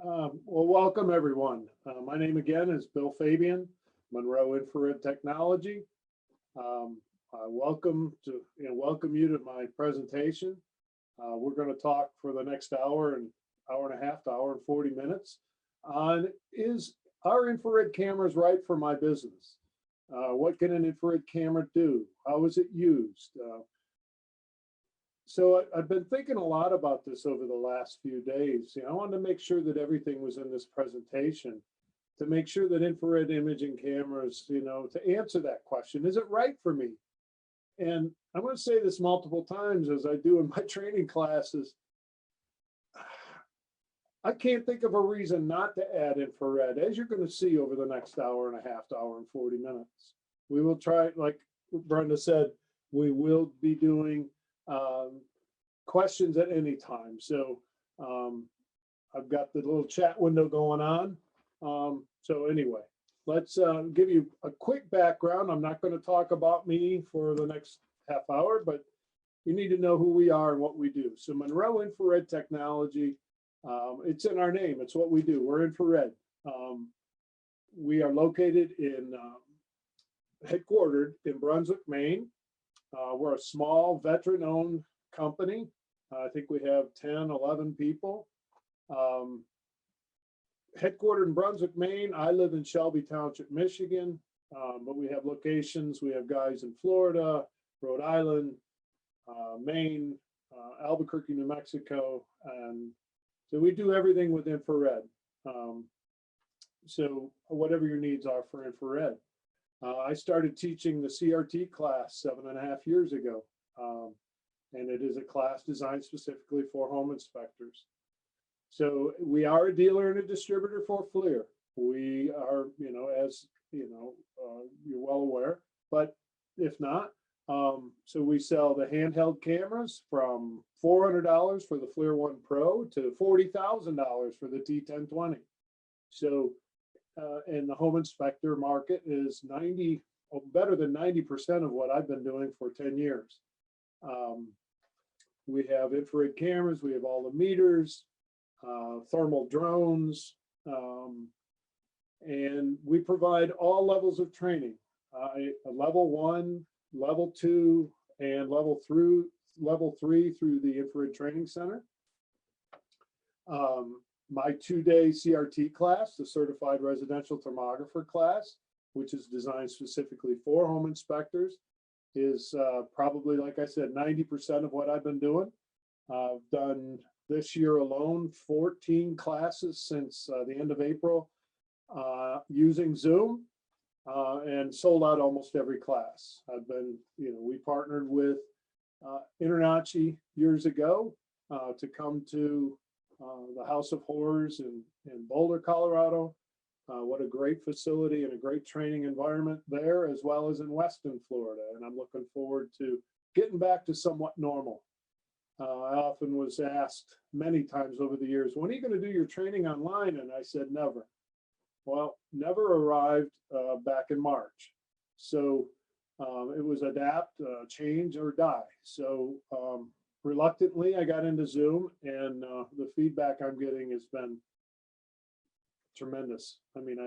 Well, welcome everyone. My name again is Bill Fabian, Monroe Infrared Technology. I welcome you to my presentation. We're going to talk for the next hour and a half to hour and 40 minutes on is our infrared cameras right for my business? What can an infrared camera do? How is it used? So I've been thinking a lot about this over the last few days. I wanted to make sure that everything was in this presentation to make sure that infrared imaging cameras, to answer that question, is it right for me? And I'm going to say this multiple times as I do in my training classes. I can't think of a reason not to add infrared, as you're going to see over the next hour and a half to hour and 40 minutes. We will try, like Brenda said, we will be doing questions at any time. So I've got the little chat window going on. So anyway, let's give you a quick background. I'm not going to talk about me for the next half hour, but you need to know who we are and what we do. So Monroe Infrared Technology, it's in our name. It's what we do. We're infrared. We are located in, headquartered in Brunswick, Maine. We're a small veteran-owned company. I think we have 10, 11 people. Headquartered in Brunswick, Maine. I live in Shelby Township, Michigan, but we have locations. We have guys in Florida, Rhode Island, Maine, Albuquerque, New Mexico, and so we do everything with infrared. So whatever your needs are for infrared. I started teaching the CRT class 7.5 years ago. And it is a class designed specifically for home inspectors. So we are a dealer and a distributor for FLIR. We are, as you're well aware, but if not, so we sell the handheld cameras from $400 for the FLIR One Pro to $40,000 for the T1020. So, and the home inspector market is better than 90% of what I've been doing for 10 years. We have infrared cameras, we have all the meters, thermal drones, and we provide all levels of training, level 1, level 2, and level 3 through the Infrared Training Center. My 2-day CRT class, the Certified Residential Thermographer class, which is designed specifically for home inspectors, is probably, like I said, 90% of what I've been doing. I've done this year alone 14 classes since the end of April using Zoom and sold out almost every class. I've been, we partnered with InterNACHI years ago to come to the House of Horrors in Boulder, Colorado. What a great facility and a great training environment there, as well as in Weston, Florida. And I'm looking forward to getting back to somewhat normal. I often was asked many times over the years, when are you going to do your training online? And I said, never. Well, never arrived back in March. So it was adapt, change, or die. So reluctantly, I got into Zoom, and the feedback I'm getting has been tremendous. I mean,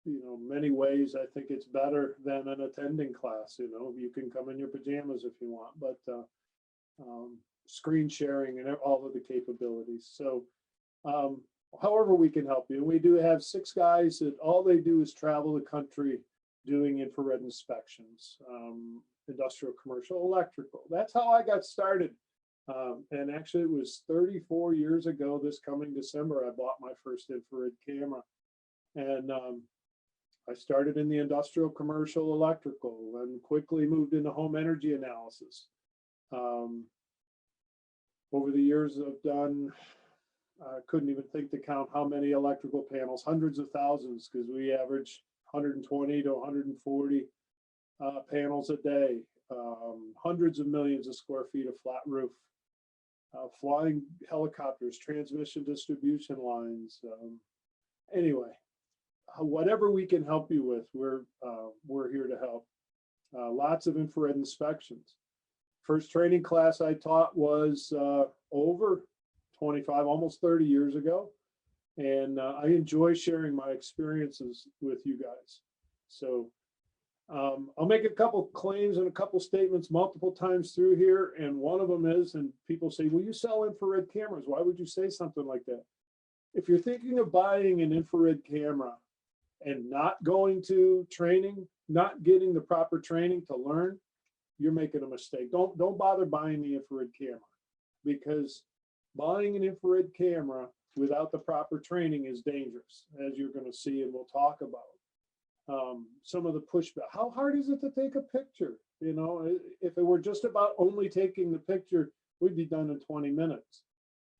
many ways, I think it's better than an attending class. You can come in your pajamas if you want, but screen sharing and all of the capabilities. So however we can help you. We do have 6 guys that all they do is travel the country doing infrared inspections, industrial, commercial, electrical. That's how I got started. And actually it was 34 years ago this coming December, I bought my first infrared camera. And I started in the industrial, commercial, electrical, and quickly moved into home energy analysis. Over the years I've done, I couldn't even think to count how many electrical panels, hundreds of thousands, because we average 120 to 140 panels a day, hundreds of millions of square feet of flat roof, flying helicopters, transmission distribution lines. Anyway, whatever we can help you with, we're here to help. Lots of infrared inspections. First training class I taught was over 25, almost 30 years ago. And I enjoy sharing my experiences with you guys. So I'll make a couple claims and a couple statements multiple times through here. And one of them is, and people say, well, you sell infrared cameras. Why would you say something like that? If you're thinking of buying an infrared camera and not going to training, not getting the proper training to learn, you're making a mistake. Don't bother buying the infrared camera, because buying an infrared camera without the proper training is dangerous, as you're going to see and we'll talk about. Some of the pushback. How hard is it to take a picture? You know, if it were just about only taking the picture, we'd be done in 20 minutes.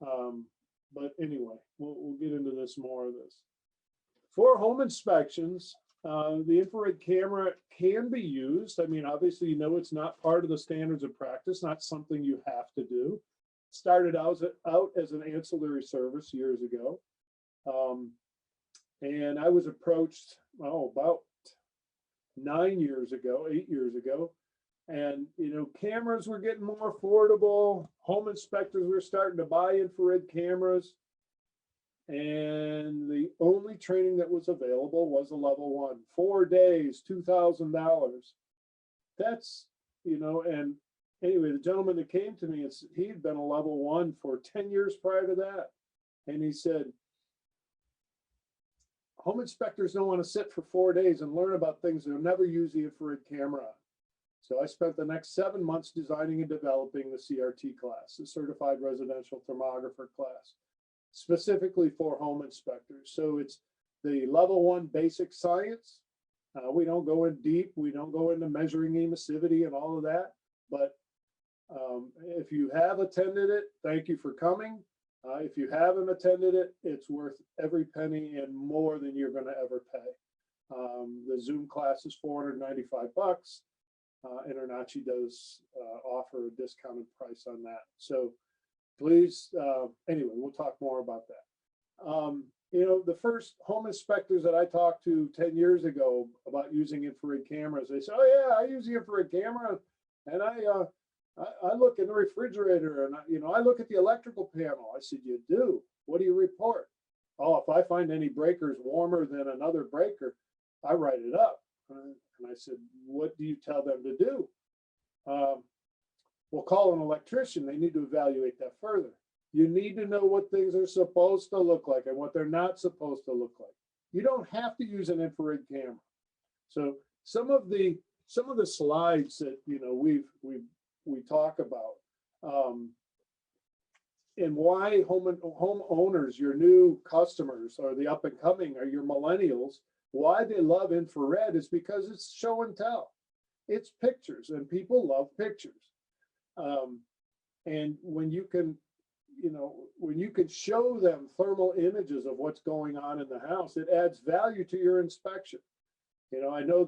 But anyway, we'll get into this more of this. For home inspections, the infrared camera can be used. I mean, obviously, you know, it's not part of the standards of practice, not something you have to do. Started out as an ancillary service years ago. And I was approached, about 8 years ago. And, you know, cameras were getting more affordable. Home inspectors were starting to buy infrared cameras. And the only training that was available was a level 1, 4 days, $2,000. That's, you know, and anyway, the gentleman that came to me, he'd been a level 1 for 10 years prior to that. And he said, home inspectors don't want to sit for 4 days and learn about things they'll never use the infrared camera on. So I spent the next 7 months designing and developing the CRT class, the Certified Residential Thermographer class, specifically for home inspectors. So it's the level 1 basic science. We don't go in deep. We don't go into measuring emissivity and all of that. But if you have attended it, thank you for coming. If you haven't attended it, it's worth every penny and more than you're going to ever pay. The Zoom class is $495. InterNACHI does offer a discounted price on that. So please, anyway, we'll talk more about that. You know, the first home inspectors that I talked to 10 years ago about using infrared cameras, they said, oh yeah, I use the infrared camera and I look in the refrigerator and I look at the electrical panel. I said, you do? What do you report? Oh, if I find any breakers warmer than another breaker, I write it up. And I said, what do you tell them to do? We'll call an electrician. They need to evaluate that further. You need to know what things are supposed to look like and what they're not supposed to look like. You don't have to use an infrared camera. So some of the slides that we talk about, and why homeowners, your new customers, or the up and coming, or your millennials, why they love infrared is because it's show and tell. It's pictures, and people love pictures. And when you can, when you can show them thermal images of what's going on in the house, it adds value to your inspection. I know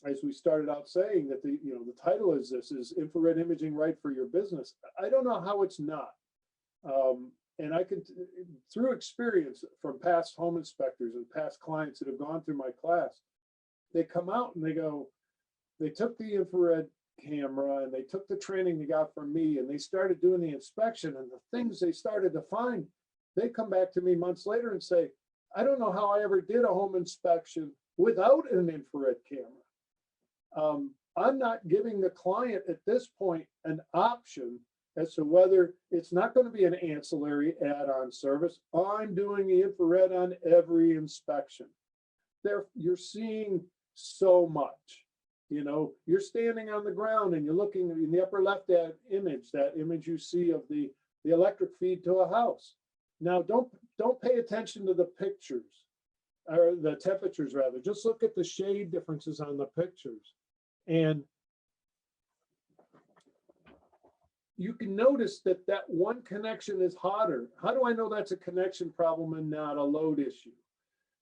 as we started out saying that the title is infrared imaging right for your business. I don't know how it's not. And I could, through experience from past home inspectors and past clients that have gone through my class, they come out and they go, they took the infrared camera and they took the training they got from me and they started doing the inspection, and the things they started to find, they come back to me months later and say, I don't know how I ever did a home inspection without an infrared camera. I'm not giving the client at this point an option as to whether it's not going to be an ancillary add-on service. I'm doing the infrared on every inspection. You're seeing so much. You're standing on the ground and you're looking in the upper left that image you see of the electric feed to a house. Now, don't pay attention to the pictures, or the temperatures rather. Just look at the shade differences on the pictures. And you can notice that one connection is hotter. How do I know that's a connection problem and not a load issue?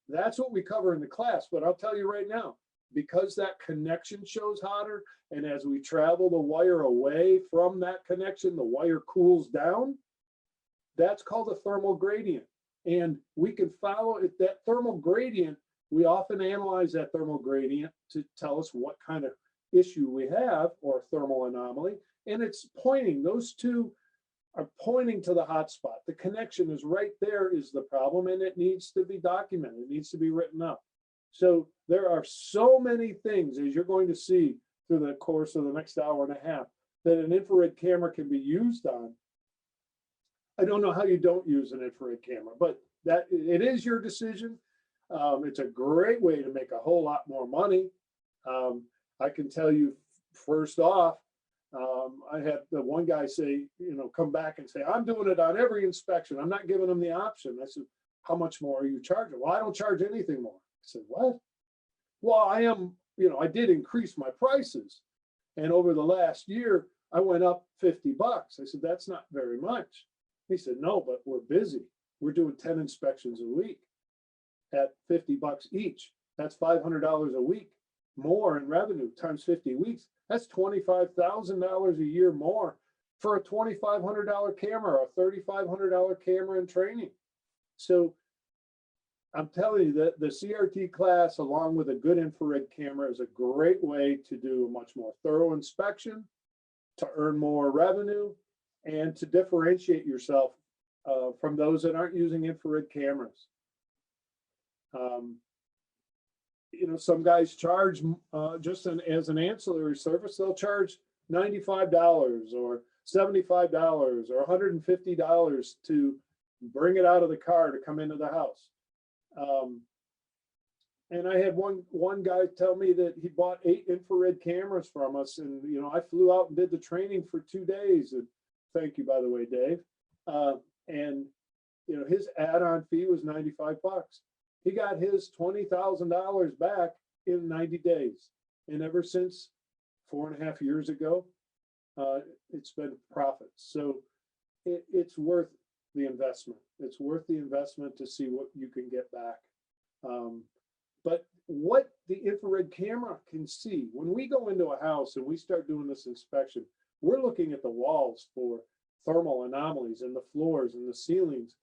That's what we cover in the class, but I'll tell you right now, because that connection shows hotter, and as we travel the wire away from that connection, the wire cools down. That's called a thermal gradient. And we can follow it, that thermal gradient. We often analyze that thermal gradient to tell us what kind of issue we have, or thermal anomaly. And it's pointing, those two are pointing to the hotspot. The connection is right there is the problem, and it needs to be documented. It needs to be written up. So there are so many things, as you're going to see through the course of the next hour and a half, that an infrared camera can be used on. I don't know how you don't use an infrared camera, but that it is your decision. It's a great way to make a whole lot more money. I can tell you first off, I had the one guy say, come back and say, I'm doing it on every inspection. I'm not giving them the option. I said, how much more are you charging? Well, I don't charge anything more. I said, what? Well, I am, I did increase my prices. And over the last year, I went up $50. I said, that's not very much. He said, no, but we're busy. We're doing 10 inspections a week at $50 each. That's $500 a week more in revenue times 50 weeks. That's $25,000 a year more for a $2,500 camera or a $3,500 camera in training. So I'm telling you that the CRT class, along with a good infrared camera, is a great way to do a much more thorough inspection, to earn more revenue, and to differentiate yourself from those that aren't using infrared cameras. Some guys charge just as an ancillary service, they'll charge $95 or $75 or $150 to bring it out of the car to come into the house. And I had one guy tell me that he bought 8 infrared cameras from us, and I flew out and did the training for 2 days. And thank you, by the way, Dave. And his add-on fee was $95. He got his $20,000 back in 90 days, and ever since 4.5 years ago, it's been profits. So it's worth the investment. It's worth the investment to see what you can get back. But what the infrared camera can see, when we go into a house and we start doing this inspection, we're looking at the walls for thermal anomalies and the floors and the ceilings.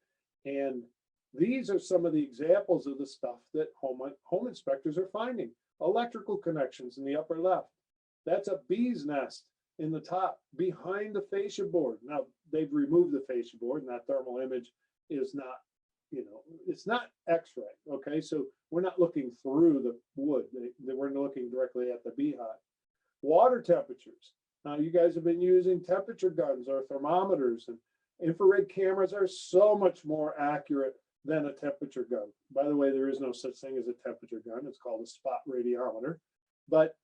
And these are some of the examples of the stuff that home inspectors are finding. Electrical connections in the upper left. That's a bee's nest in the top behind the fascia board. Now, they've removed the fascia board, and that thermal image is not, it's not X-ray, okay? So we're not looking through the wood. We're looking directly at the beehive. Water temperatures. Now, you guys have been using temperature guns or thermometers, and infrared cameras are so much more accurate than a temperature gun. By the way, there is no such thing as a temperature gun. It's called a spot radiometer. But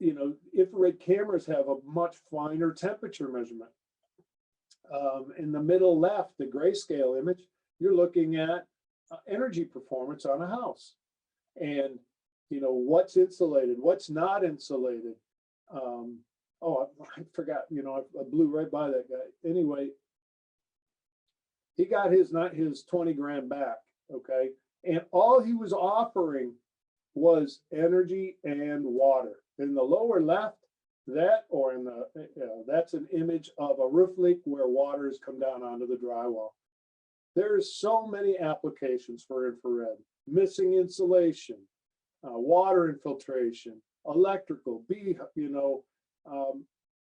infrared cameras have a much finer temperature measurement. In the middle left, the grayscale image, you're looking at energy performance on a house, and what's insulated, what's not insulated. Oh, I forgot. I blew right by that guy. Anyway, he got his 20 grand back. Okay, and all he was offering was energy and water. In the lower left, that's an image of a roof leak where water has come down onto the drywall. There's so many applications for infrared: missing insulation, water infiltration, electrical.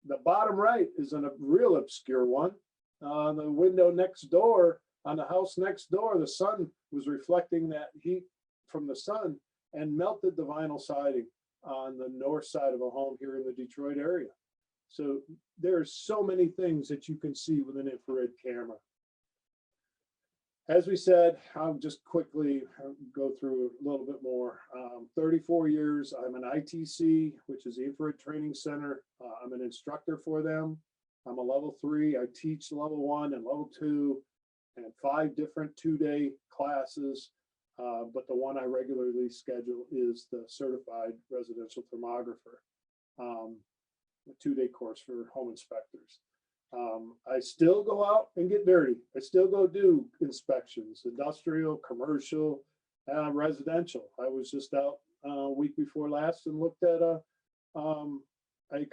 The bottom right is a real obscure one. The window next door, on the house next door, the sun was reflecting that heat from the sun and melted the vinyl siding on the north side of a home here in the Detroit area. So there's so many things that you can see with an infrared camera. As we said, I'll just quickly go through a little bit more. 34 years, I'm an ITC, which is the Infrared Training Center. I'm an instructor for them. I'm a level 3. I teach level 1 and level 2 and 5 different 2-day classes. But the one I regularly schedule is the Certified Residential Thermographer, a 2-day course for home inspectors. I still go out and get dirty. I still go do inspections, industrial, commercial, residential. I was just out a week before last and looked at a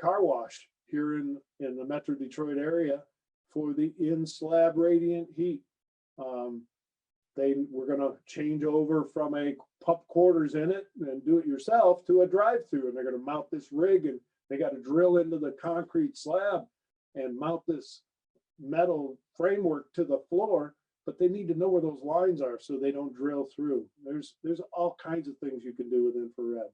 car wash here in the Metro Detroit area for the in-slab radiant heat. They were going to change over from a pump quarters in it and do it yourself to a drive-through, and they're going to mount this rig, and they got to drill into the concrete slab and mount this metal framework to the floor, but they need to know where those lines are so they don't drill through. There's all kinds of things you can do with infrared.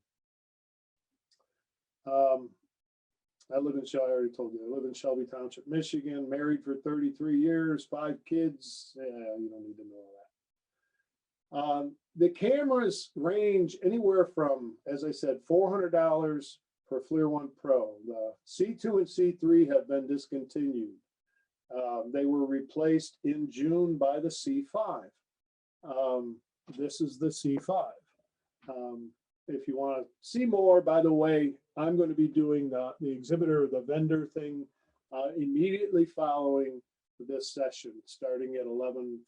I live in Shelby, I already told you, I live in Shelby Township, Michigan, married for 33 years, 5 kids. Yeah, you don't need to know all that. The cameras range anywhere from, as I said, $400 for FLIR One Pro. The C2 and C3 have been discontinued. They were replaced in June by the C5. This is the C5. If you want to see more, by the way, I'm going to be doing the exhibitor, the vendor thing immediately following this session, starting at 11:45.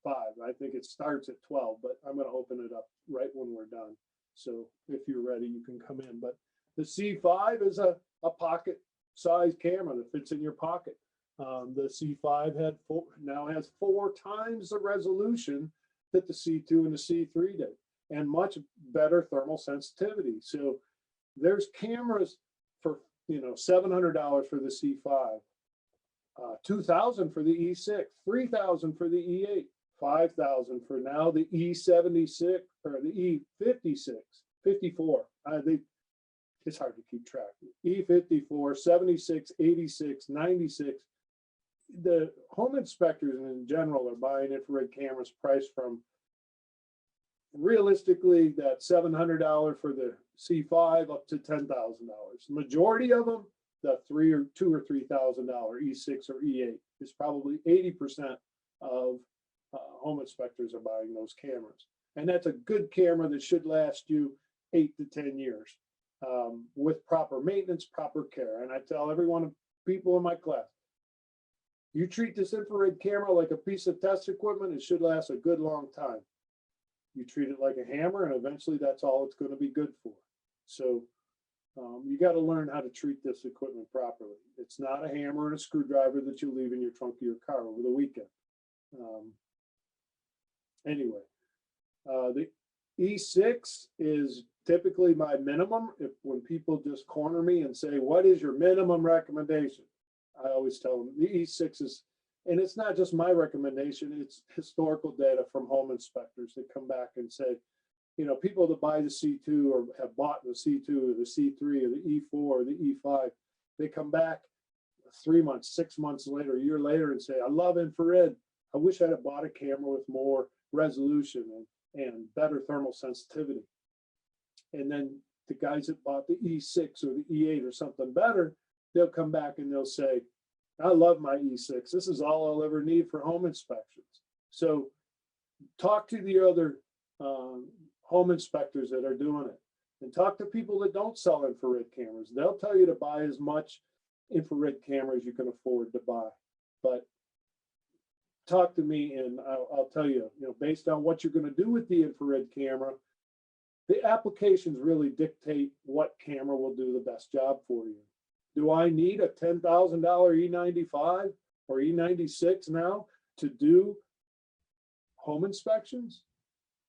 I think it starts at 12, but I'm going to open it up right when we're done. So if you're ready, you can come in. But the C5 is a pocket size camera that fits in your pocket. The C5 now has 4 times the resolution that the C2 and the C3 did, and much better thermal sensitivity. So there's cameras for, $700 for the C5, $2,000 for the E6, $3,000 for the E8, $5,000 for now the E76 or the E56, 54. It's hard to keep track. E54, 76, 86, 96. The home inspectors in general are buying infrared cameras priced from realistically that $700 for the C5 up to $10,000. The majority of them, the $2,000 or $3,000 E6 or E8 is probably 80% of home inspectors are buying those cameras. And that's a good camera that should last you 8 to 10 years with proper maintenance, proper care. And I tell every one of people in my class, you treat this infrared camera like a piece of test equipment, it should last a good long time. You treat it like a hammer, and eventually that's all it's going to be good for. So you got to learn how to treat this equipment properly. It's not a hammer and a screwdriver that you leave in your trunk of your car over the weekend. Anyway, the E6 is typically my minimum. When people just corner me and say, what is your minimum recommendation? I always tell them the E6 is, and it's not just my recommendation, it's historical data from home inspectors that come back and say, people that buy the C2 or have bought the C2 or the C3 or the E4 or the E5, they come back 3 months, 6 months later, a year later and say, I love infrared. I wish I'd have bought a camera with more resolution and better thermal sensitivity. And then the guys that bought the E6 or the E8 or something better, they'll come back and they'll say, I love my E6. This is all I'll ever need for home inspections. So talk to the other home inspectors that are doing it, and talk to people that don't sell infrared cameras. They'll tell you to buy as much infrared camera as you can afford to buy. But talk to me and I'll tell you, based on what you're going to do with the infrared camera, the applications really dictate what camera will do the best job for you. Do I need a $10,000 E95 or E96 now to do home inspections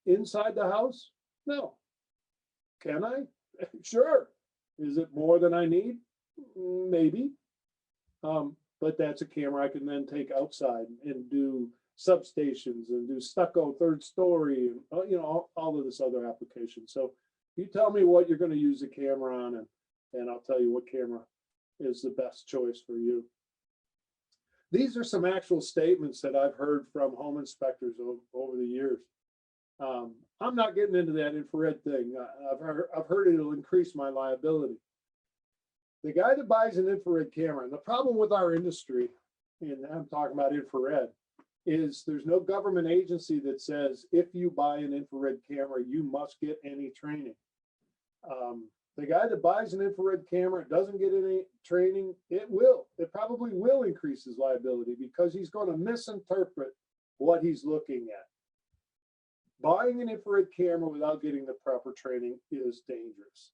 inside the house? No. Can I? Sure. Is it more than I need? Maybe. But that's a camera I can then take outside and do substations and do stucco third story and all of this other application. So you tell me what you're going to use the camera on, and I'll tell you what camera is the best choice for you. These are some actual statements that I've heard from home inspectors over the years. I'm not getting into that infrared thing. I've heard it'll increase my liability. The guy that buys an infrared camera, and the problem with our industry, and I'm talking about infrared, is there's no government agency that says if you buy an infrared camera, you must get any training. The guy that buys an infrared camera doesn't get any training, it probably will increase his liability because he's going to misinterpret what he's looking at. Buying an infrared camera without getting the proper training is dangerous.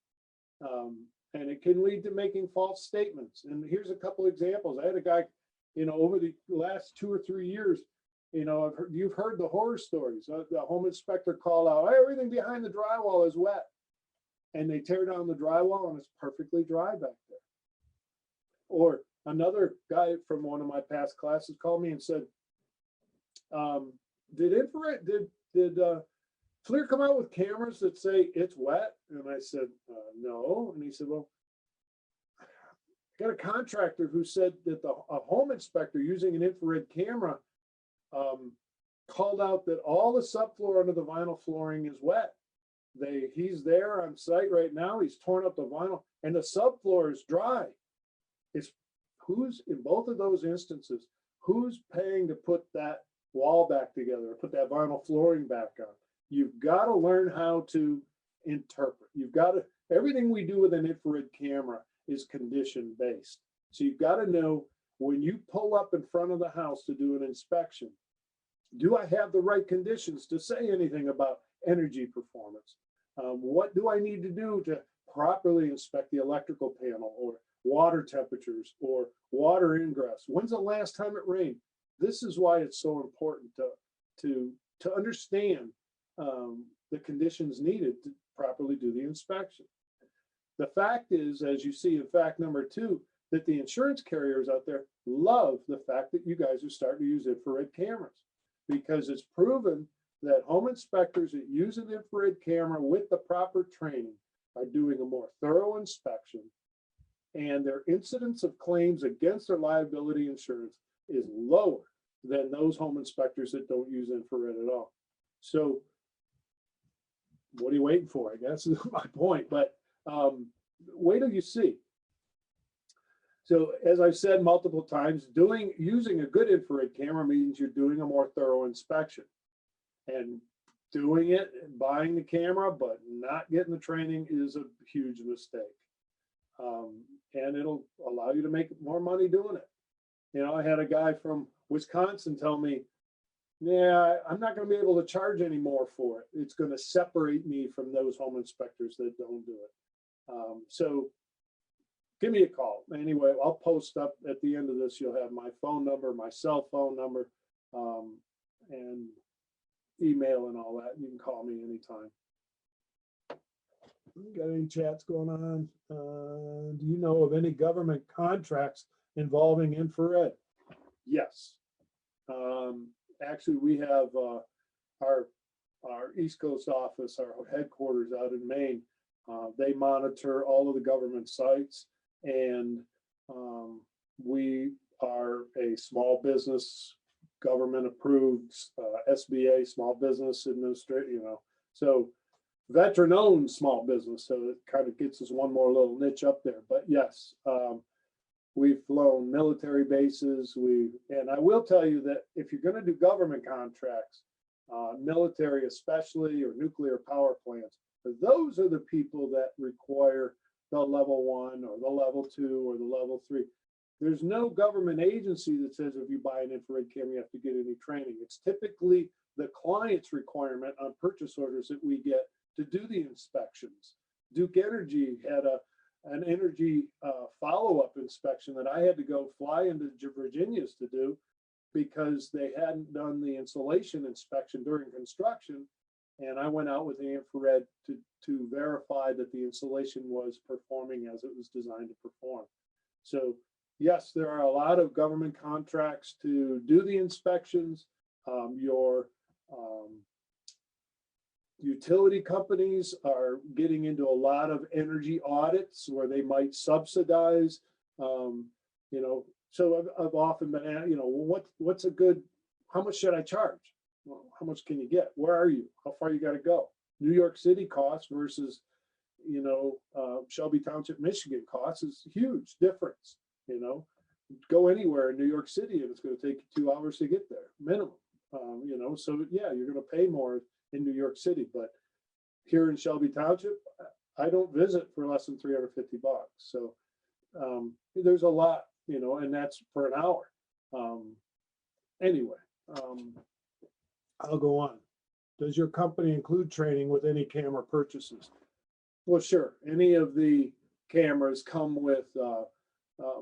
And it can lead to making false statements. And here's a couple examples. I had a guy, over the last 2 or 3 years, you've heard the horror stories. The home inspector called out, everything behind the drywall is wet. And they tear down the drywall and it's perfectly dry back there. Or another guy from one of my past classes called me and said, did infrared, did FLIR come out with cameras that say it's wet? And I said, no. And he said, well, I got a contractor who said that a home inspector using an infrared camera called out that all the subfloor under the vinyl flooring is wet. He's there on site right now. He's torn up the vinyl and the subfloor is dry. Who's in both of those instances, who's paying to put that wall back together, put that vinyl flooring back on? You've got to learn how to interpret. You've got to, everything we do with an infrared camera is condition based. So you've got to know when you pull up in front of the house to do an inspection, do I have the right conditions to say anything about energy performance? What do I need to do to properly inspect the electrical panel, or water temperatures, or water ingress? When's the last time it rained? This is why it's so important to understand the conditions needed to properly do the inspection. The fact is, as you see in fact number 2, that the insurance carriers out there love the fact that you guys are starting to use infrared cameras, because it's proven that home inspectors that use an infrared camera with the proper training are doing a more thorough inspection, and their incidence of claims against their liability insurance is lower than those home inspectors that don't use infrared at all. So what are you waiting for, I guess, is my point. But wait till you see. So as I've said multiple times, using a good infrared camera means you're doing a more thorough inspection. And doing it and buying the camera but not getting the training is a huge mistake. And it'll allow you to make more money doing it. You know, I had a guy from Wisconsin tell me, yeah, I'm not going to be able to charge any more for it. It's going to separate me from those home inspectors that don't do it. So give me a call. Anyway, I'll post up at the end of this. You'll have my phone number, my cell phone number, and email and all that. You can call me anytime. Got any chats going on? Do you know of any government contracts involving infrared? Yes. Actually, we have our East Coast office, our headquarters out in Maine. They monitor all of the government sites, and we are a small business, government approved, SBA, Small Business Administrator, you know, so veteran owned small business. So it kind of gets us one more little niche up there. But yes, we've flown military bases. And I will tell you that if you're going to do government contracts, military especially, or nuclear power plants, those are the people that require the level 1 or the level 2 or the level 3. There's no government agency that says if you buy an infrared camera, you have to get any training. It's typically the client's requirement on purchase orders that we get to do the inspections. Duke Energy had an energy follow-up inspection that I had to go fly into Virginia's to do, because they hadn't done the insulation inspection during construction. And I went out with the infrared to verify that the insulation was performing as it was designed to perform. So yes, there are a lot of government contracts to do the inspections. Your utility companies are getting into a lot of energy audits where they might subsidize, you know, so I've often been at, you know, what's a good, how much should I charge? Well, how much can you get? Where are you? How far you got to go? New York City costs versus, you know, Shelby Township, Michigan costs is huge difference. You know, go anywhere in New York City and it's going to take you 2 hours to get there, minimum. You know, so yeah, you're going to pay more in New York City, but here in Shelby Township, I don't visit for less than $350. So there's a lot, you know, and that's for an hour. Anyway, I'll go on. Does your company include training with any camera purchases? Well, sure. Any of the cameras come with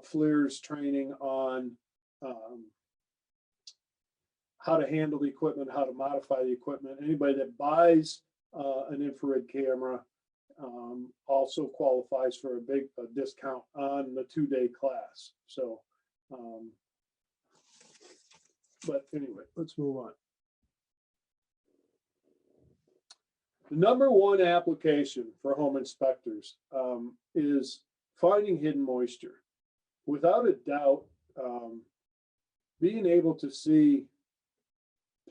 FLIR's training on how to handle the equipment, how to modify the equipment. Anybody that buys an infrared camera also qualifies for a big discount on the 2-day class. So Um, but anyway, let's move on. The number one application for home inspectors is finding hidden moisture. Without a doubt, being able to see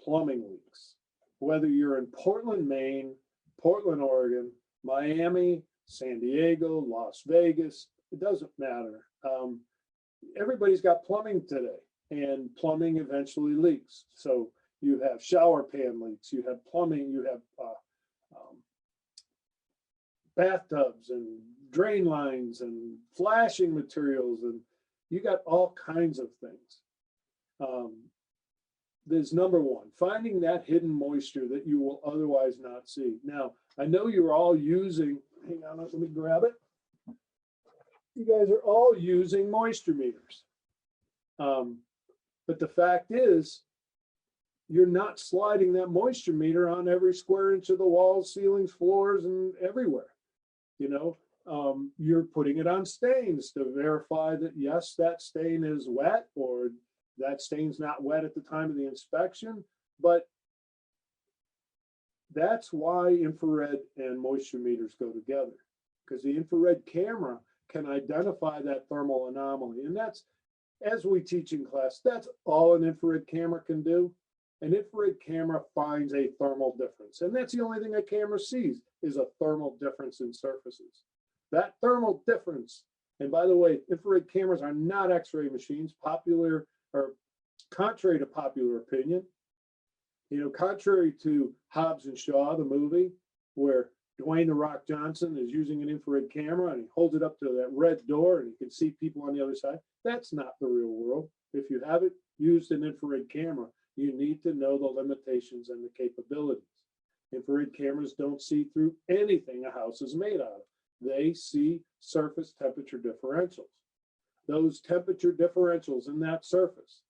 plumbing leaks, whether you're in Portland, Maine, Portland, Oregon, Miami, San Diego, Las Vegas, it doesn't matter. Everybody's got plumbing today, and plumbing eventually leaks. So you have shower pan leaks, you have plumbing, you have bathtubs and drain lines and flashing materials, and you got all kinds of things. There's number one, finding that hidden moisture that you will otherwise not see. Now, I know you're all using, hang on, let me grab it. You guys are all using moisture meters. But the fact is, you're not sliding that moisture meter on every square inch of the walls, ceilings, floors, and everywhere. You know, you're putting it on stains to verify that, yes, that stain is wet, or that stain's not wet at the time of the inspection. But that's why infrared and moisture meters go together, because the infrared camera can identify that thermal anomaly. And that's, as we teach in class, that's all an infrared camera can do. An infrared camera finds a thermal difference. And that's the only thing a camera sees, is a thermal difference in surfaces. That thermal difference, and by the way, infrared cameras are not X-ray machines, popular or contrary to popular opinion. You know, contrary to Hobbs and Shaw, the movie, where Dwayne "The Rock" Johnson is using an infrared camera and he holds it up to that red door and you can see people on the other side. That's not the real world. If you haven't used an infrared camera, you need to know the limitations and the capabilities. Infrared cameras don't see through anything a house is made out of. They see surface temperature differentials. Those temperature differentials in that surface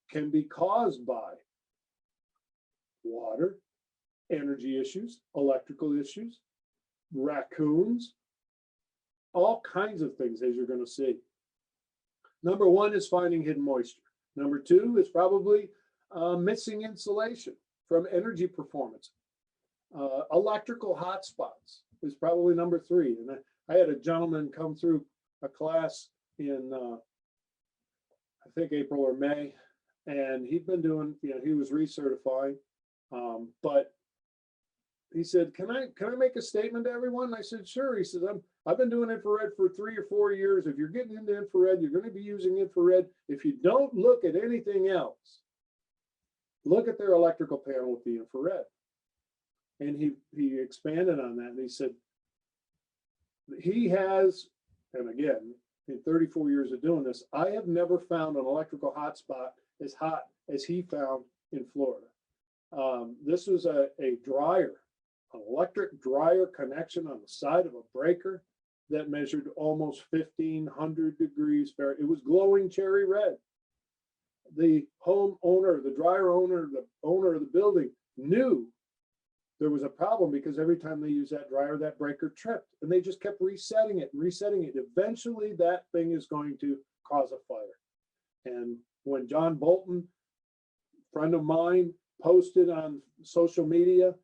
can be caused by water, energy issues, electrical issues, raccoons, all kinds of things, as you're going to see. Number one is finding hidden moisture. Number two is probably missing insulation from energy performance. Electrical hotspots is probably number three. And I had a gentleman come through a class in, I think April or May, and he'd been doing, you know, he was recertifying, but he said, can I make a statement to everyone? And I said, sure. He says, I've been doing infrared for 3 or 4 years. If you're getting into infrared, you're going to be using infrared. If you don't look at anything else, look at their electrical panel with the infrared. And he expanded on that, and he said he has, and again, in 34 years of doing this, I have never found an electrical hotspot as hot as he found in Florida. This was a dryer, an electric dryer connection on the side of a breaker that measured almost 1,500 degrees Fahrenheit. It was glowing cherry red. The homeowner, the dryer owner, the owner of the building knew there was a problem, because every time they used that dryer, that breaker tripped, and they just kept resetting it and resetting it. Eventually, that thing is going to cause a fire. And when John Bolton, friend of mine, posted on social media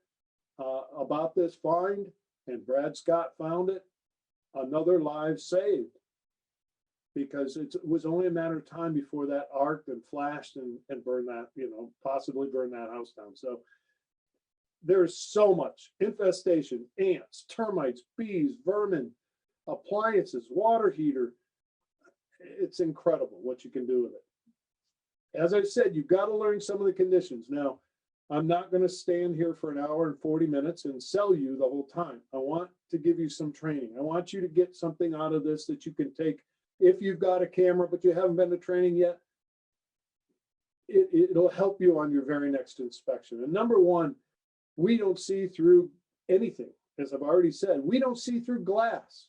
about this find, and Brad Scott found it, another life saved, because it was only a matter of time before that arced and flashed and burned that, you know, possibly burned that house down. So there's so much infestation: ants, termites, bees, vermin, appliances, water heater. It's incredible what you can do with it. As I said, you've got to learn some of the conditions. Now, I'm not going to stand here for an hour and 40 minutes and sell you the whole time. I want to give you some training. I want you to get something out of this that you can take. If you've got a camera, but you haven't been to training yet, it'll help you on your very next inspection. And number one, we don't see through anything. As I've already said, we don't see through glass.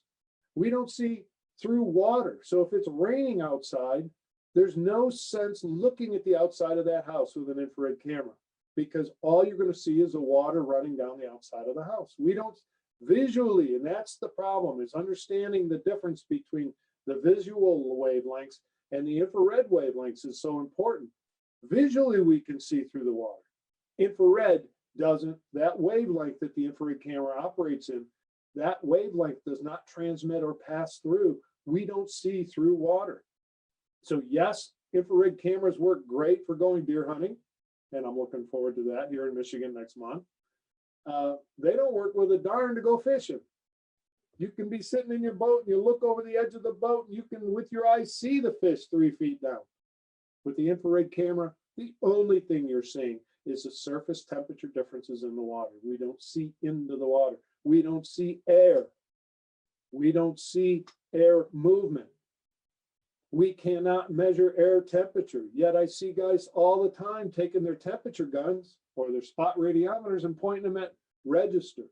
We don't see through water. So if it's raining outside, there's no sense looking at the outside of that house with an infrared camera, because all you're going to see is the water running down the outside of the house. We don't visually, and that's the problem, is understanding the difference between the visual wavelengths And the infrared wavelengths is so important. Visually, we can see through the water. Infrared doesn't. That wavelength that the infrared camera operates in, that wavelength does not transmit or pass through. We don't see through water. So yes, infrared cameras work great for going deer hunting, and I'm looking forward to that here in Michigan next month. They don't work with a darn to go fishing. You can be sitting in your boat and you look over the edge of the boat and you can, with your eyes, see the fish 3 feet down. With the infrared camera, the only thing you're seeing is the surface temperature differences in the water. We don't see into the water. We don't see air. We don't see air movement. We cannot measure air temperature. Yet I see guys all the time taking their temperature guns or their spot radiometers and pointing them at registers.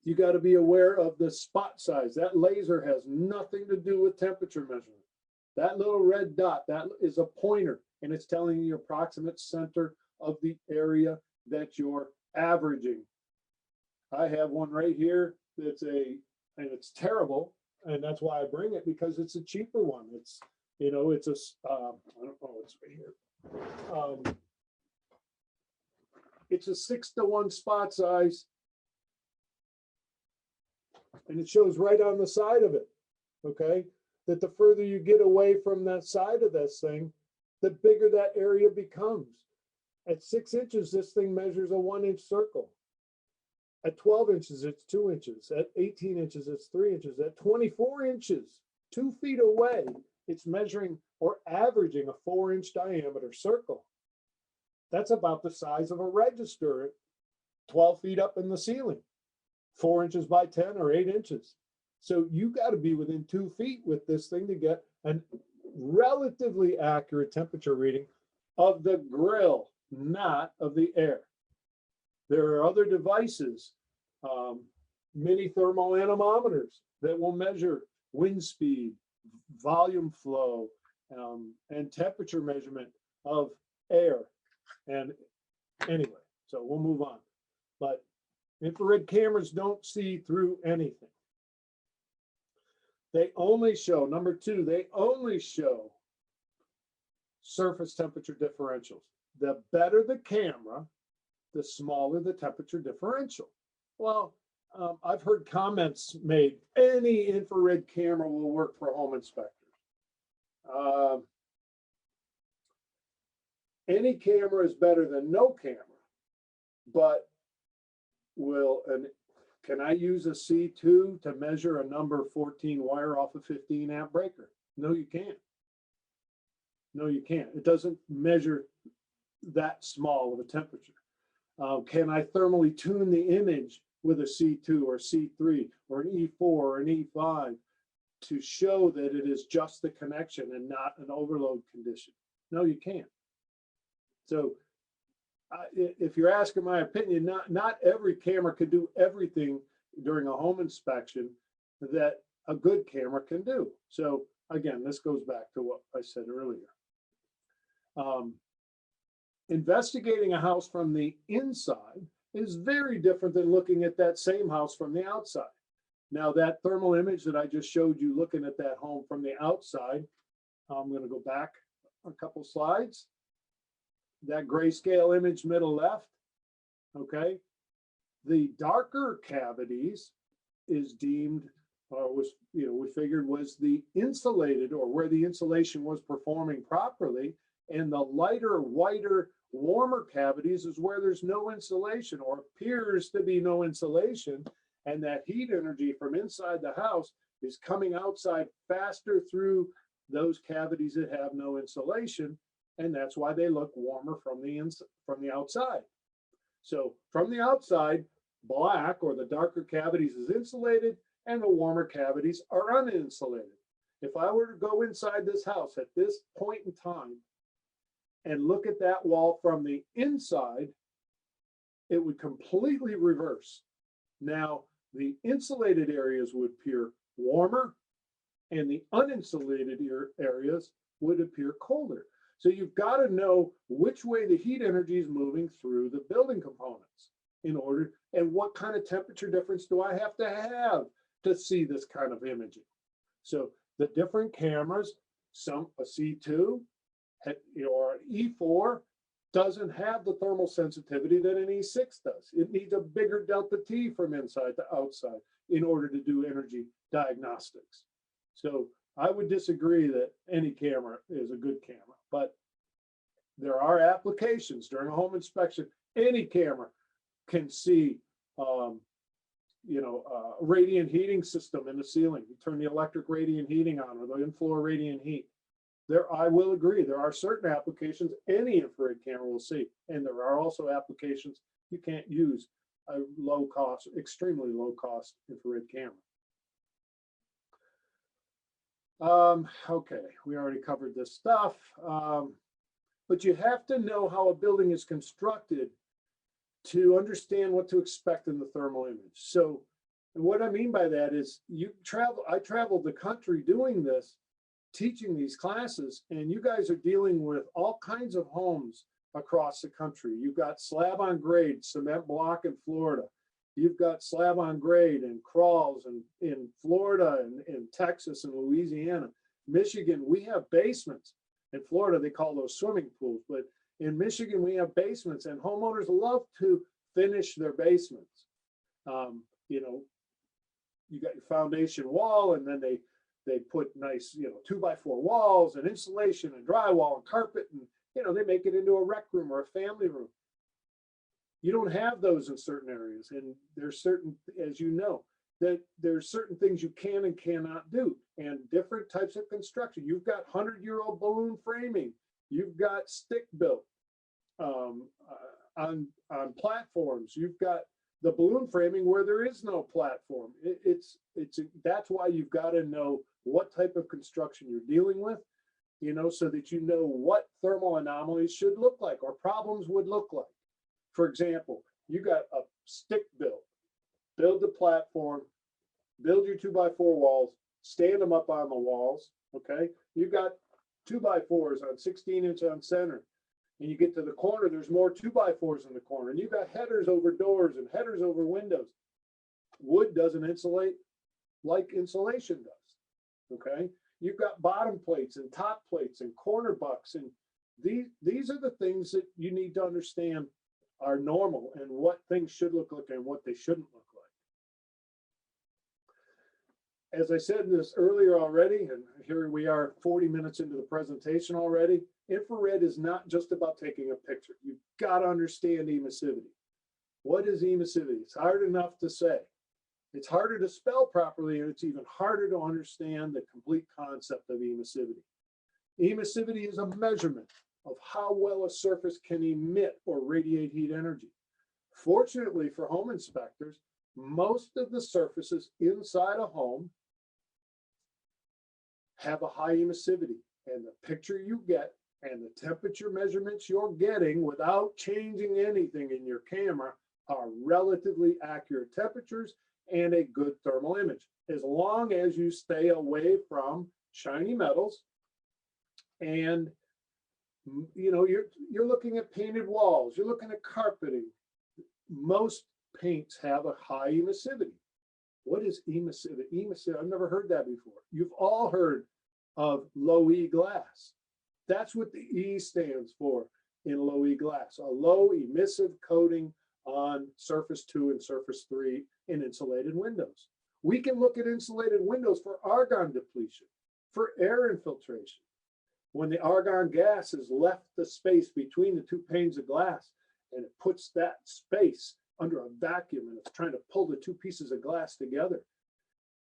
You got to be aware of the spot size. That laser has nothing to do with temperature measurement. That little red dot, that is a pointer, and it's telling you the approximate center of the area that you're averaging. I have one right here that's and it's terrible, and that's why I bring it, because it's a cheaper one. It's, you know, it's a, I don't know, it's right here. It's a 6:1 spot size, and it shows right on the side of it, okay? That the further you get away from that side of this thing, the bigger that area becomes. At 6 inches, this thing measures a 1-inch circle. At 12 inches, it's 2 inches. At 18 inches, it's 3 inches. At 24 inches, 2 feet away, it's measuring or averaging a 4-inch diameter circle. That's about the size of a register at 12 feet up in the ceiling, 4 inches by 10 or 8 inches. So you got to be within 2 feet with this thing to get a relatively accurate temperature reading of the grill, not of the air. There are other devices, mini thermal anemometers that will measure wind speed, volume flow, and temperature measurement of air. And anyway, so we'll move on. But infrared cameras don't see through anything. They only show, number 2, they only show surface temperature differentials. The better the camera, the smaller the temperature differential. Well, I've heard comments made, any infrared camera will work for home inspectors. Any camera is better than no camera, but can I use a C2 to measure a number 14 wire off a 15 amp breaker? No, you can't. No, you can't. It doesn't measure that small of a temperature. Can I thermally tune the image with a C2 or C3 or an E4 or an E5 to show that it is just the connection and not an overload condition? No, you can't. So if you're asking my opinion, not every camera could do everything during a home inspection that a good camera can do. So again, this goes back to what I said earlier. Investigating a house from the inside is very different than looking at that same house from the outside. Now, that thermal image that I just showed you looking at that home from the outside, I'm going to go back a couple slides. That grayscale image middle left, okay? The darker cavities is deemed, or was, you know, we figured was the insulated, or where the insulation was performing properly, and the lighter, whiter, warmer cavities is where there's no insulation or appears to be no insulation, and that heat energy from inside the house is coming outside faster through those cavities that have no insulation, and that's why they look warmer from the outside. So from the outside, black or the darker cavities is insulated, and the warmer cavities are uninsulated. If I were to go inside this house at this point in time and look at that wall from the inside, it would completely reverse. Now, the insulated areas would appear warmer, and the uninsulated areas would appear colder. So you've got to know which way the heat energy is moving through the building components in order, and what kind of temperature difference do I have to see this kind of imaging. So the different cameras, a C2 or an E4 doesn't have the thermal sensitivity that an E6 does. It needs a bigger delta T from inside to outside in order to do energy diagnostics. So I would disagree that any camera is a good camera, but there are applications during a home inspection. Any camera can see, radiant heating system in the ceiling. You turn the electric radiant heating on or the in-floor radiant heat. I will agree, there are certain applications any infrared camera will see, and there are also applications you can't use a low cost, extremely low cost infrared camera. Okay, we already covered this stuff, but you have to know how a building is constructed to understand what to expect in the thermal image. So what I mean by that is I traveled the country doing this, teaching these classes, and you guys are dealing with all kinds of homes across the country. You've got slab on grade, cement block in Florida. You've got slab on grade and crawls in Florida and in Texas and Louisiana. Michigan, we have basements. In Florida, they call those swimming pools, but in Michigan, we have basements, and homeowners love to finish their basements. You got your foundation wall, and then they put nice, 2x4 walls and insulation and drywall and carpet, and they make it into a rec room or a family room. You don't have those in certain areas, and there's certain, as you know, that there's certain things you can and cannot do, and different types of construction. You've got 100-year-old balloon framing. You've got stick built on platforms. You've got the balloon framing where there is no platform. That's why you've got to know what type of construction you're dealing with, so that you know what thermal anomalies should look like or problems would look like. For example, you got a stick build the platform, build your 2x4 walls, stand them up on the walls, okay? You got 2x4s on 16-inch on center, and you get to the corner, there's more 2x4s in the corner, and you got headers over doors and headers over windows. Wood doesn't insulate like insulation does, okay? You've got bottom plates and top plates and corner bucks, and these are the things that you need to understand are normal and what things should look like and what they shouldn't look like. As I said this earlier already, and here we are 40 minutes into the presentation already, infrared is not just about taking a picture. You've got to understand emissivity. What is emissivity? It's hard enough to say. It's harder to spell properly, and it's even harder to understand the complete concept of emissivity. Emissivity is a measurement of how well a surface can emit or radiate heat energy. Fortunately for home inspectors, most of the surfaces inside a home have a high emissivity, and the picture you get and the temperature measurements you're getting without changing anything in your camera are relatively accurate temperatures and a good thermal image, as long as you stay away from shiny metals. And you're looking at painted walls, you're looking at carpeting. Most paints have a high emissivity. What is emissivity? Emissivity, I've never heard that before. You've all heard of low E glass. That's what the E stands for in low E glass, a low emissive coating on surface 2 and surface 3 in insulated windows. We can look at insulated windows for argon depletion, for air infiltration. When the argon gas has left the space between the two panes of glass, and it puts that space under a vacuum, and it's trying to pull the two pieces of glass together.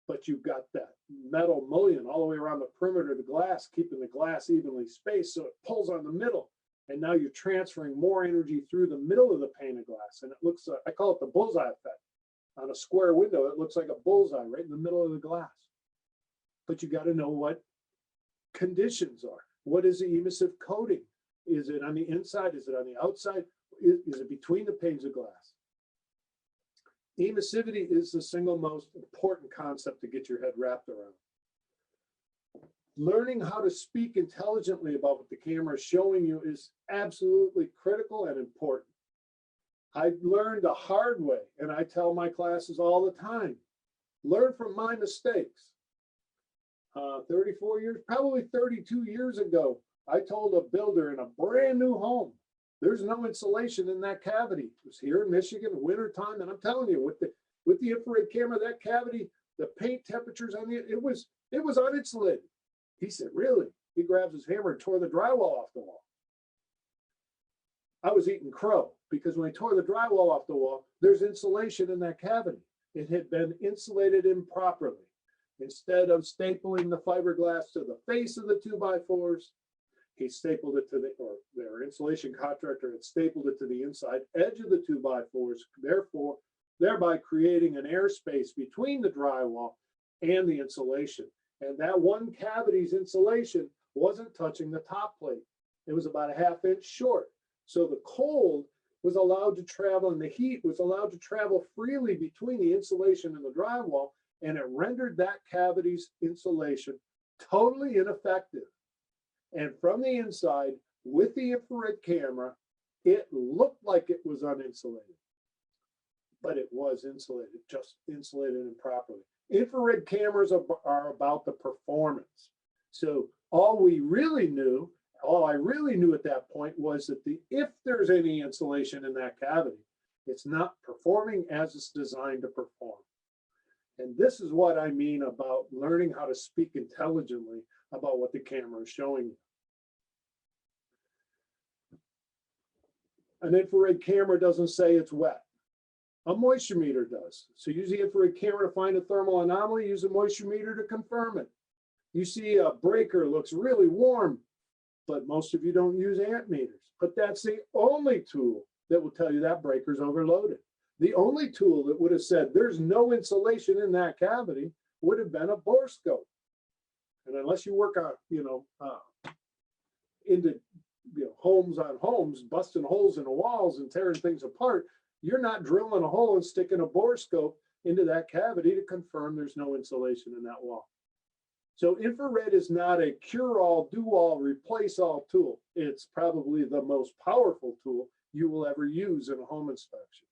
But you've got that metal mullion all the way around the perimeter of the glass, keeping the glass evenly spaced so it pulls on the middle. And now you're transferring more energy through the middle of the pane of glass. And it looks, I call it the bullseye effect. On a square window, it looks like a bullseye right in the middle of the glass. But you got to know what conditions are. What is the emissive coating? Is it on the inside? Is it on the outside? Is it between the panes of glass? Emissivity is the single most important concept to get your head wrapped around. Learning how to speak intelligently about what the camera is showing you is absolutely critical and important. I learned the hard way, and I tell my classes all the time, learn from my mistakes. 34 years, probably 32 years ago, I told a builder in a brand new home, there's no insulation in that cavity. It was here in Michigan, wintertime, and I'm telling you, with the infrared camera, that cavity, the paint temperatures on it was uninsulated. He said, really? He grabs his hammer and tore the drywall off the wall. I was eating crow because when he tore the drywall off the wall, there's insulation in that cavity. It had been insulated improperly. Instead of stapling the fiberglass to the face of the 2x4s, he stapled it to or their insulation contractor had stapled it to the inside edge of the 2x4s, thereby creating an airspace between the drywall and the insulation. And that one cavity's insulation wasn't touching the top plate. It was about a ½ inch short. So the cold was allowed to travel and the heat was allowed to travel freely between the insulation and the drywall, and it rendered that cavity's insulation totally ineffective. And from the inside, with the infrared camera, it looked like it was uninsulated, but it was insulated, just insulated improperly. Infrared cameras are about the performance. So all I really knew at that point was that if there's any insulation in that cavity, it's not performing as it's designed to perform. And this is what I mean about learning how to speak intelligently about what the camera is showing you. An infrared camera doesn't say it's wet. A moisture meter does. So use the infrared camera to find a thermal anomaly, use a moisture meter to confirm it. You see a breaker looks really warm, but most of you don't use amp meters. But that's the only tool that will tell you that breaker's overloaded. The only tool that would have said there's no insulation in that cavity would have been a borescope. And unless you work on, into homes on homes, busting holes in the walls and tearing things apart, you're not drilling a hole and sticking a borescope into that cavity to confirm there's no insulation in that wall. So infrared is not a cure-all, do-all, replace-all tool. It's probably the most powerful tool you will ever use in a home inspection.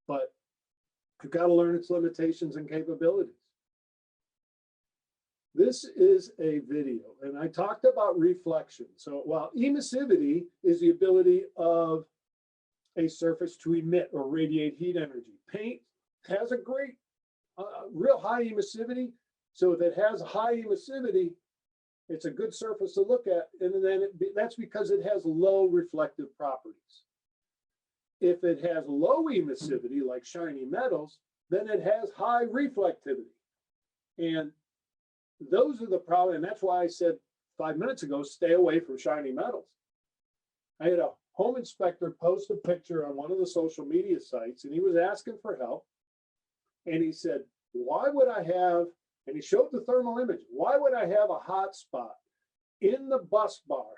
But you've got to learn its limitations and capabilities. This is a video, and I talked about reflection. So while emissivity is the ability of a surface to emit or radiate heat energy, paint has a great, real high emissivity. So if it has high emissivity, it's a good surface to look at, and then that's because it has low reflective properties. If it has low emissivity, like shiny metals, then it has high reflectivity. And those are the problem, and that's why I said 5 minutes ago, stay away from shiny metals. I had a home inspector post a picture on one of the social media sites, and he was asking for help. And he said, why would I have, and he showed the thermal image, why would I have a hot spot in the bus bar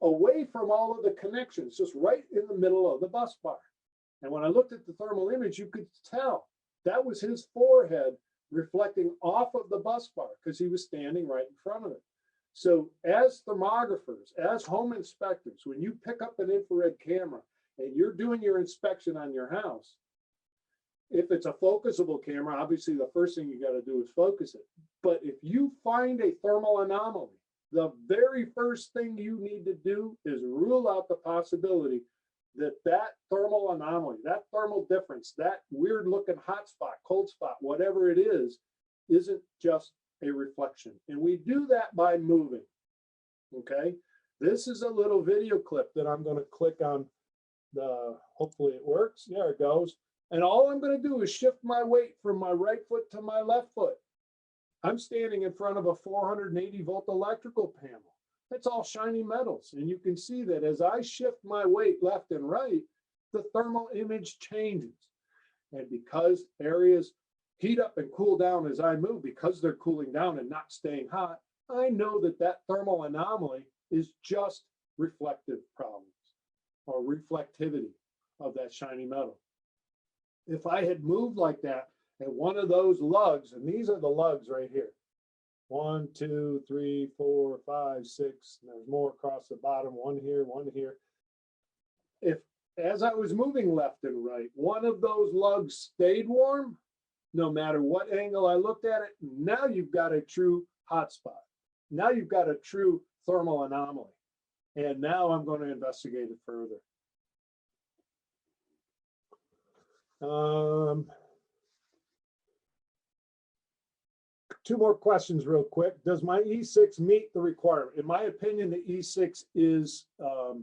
away from all of the connections, just right in the middle of the bus bar? And when I looked at the thermal image, you could tell that was his forehead reflecting off of the bus bar because he was standing right in front of it. So as thermographers, as home inspectors, when you pick up an infrared camera and you're doing your inspection on your house, if it's a focusable camera, obviously the first thing you got to do is focus it. But if you find a thermal anomaly, the very first thing you need to do is rule out the possibility that that thermal anomaly, that thermal difference, that weird looking hot spot, cold spot, whatever it is, isn't just a reflection. And we do that by moving, okay? This is a little video clip that I'm gonna click on hopefully it works, there it goes. And all I'm gonna do is shift my weight from my right foot to my left foot. I'm standing in front of a 480 volt electrical panel. It's all shiny metals. And you can see that as I shift my weight left and right, the thermal image changes. And because areas heat up and cool down as I move, because they're cooling down and not staying hot, I know that that thermal anomaly is just reflective problems or reflectivity of that shiny metal. If I had moved like that and one of those lugs, and these are the lugs right here, 1, 2, 3, 4, 5, 6, and there's more across the bottom, one here, one here. If, as I was moving left and right, one of those lugs stayed warm, no matter what angle I looked at it, now you've got a true hotspot. Now you've got a true thermal anomaly. And now I'm going to investigate it further. Two more questions real quick. Does my E6 meet the requirement? In my opinion, the E6 is a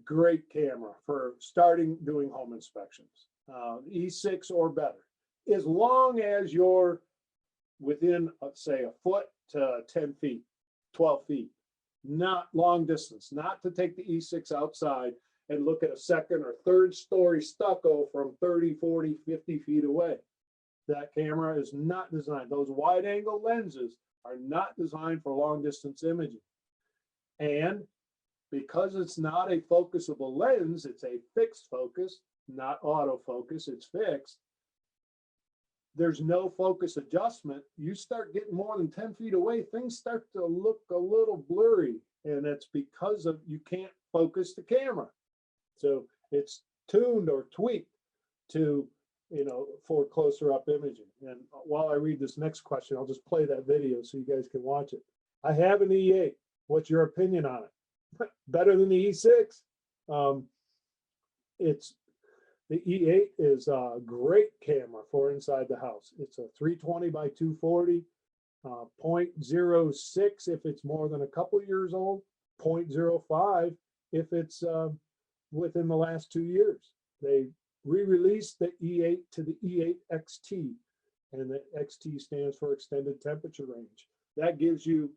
great camera for starting doing home inspections. E6 or better, as long as you're within, let's say, a foot to 10 feet, 12 feet, not long distance, not to take the E6 outside and look at a second or third story stucco from 30, 40, 50 feet away. That camera is not designed. Those wide angle lenses are not designed for long distance imaging. And because it's not a focusable lens, it's a fixed focus, not autofocus, it's fixed. There's no focus adjustment. You start getting more than 10 feet away, things start to look a little blurry. And it's because of you can't focus the camera. So it's tuned or tweaked to, for closer up imaging. And while I read this next question, I'll just play that video so you guys can watch it. I have an E8. What's your opinion on it? Better than the E6? The E8 is a great camera for inside the house. It's a 320 by 240, 0.06 if it's more than a couple years old, 0.05 if it's within the last 2 years. They re-released the E8 to the E8 XT, and the XT stands for extended temperature range. That gives you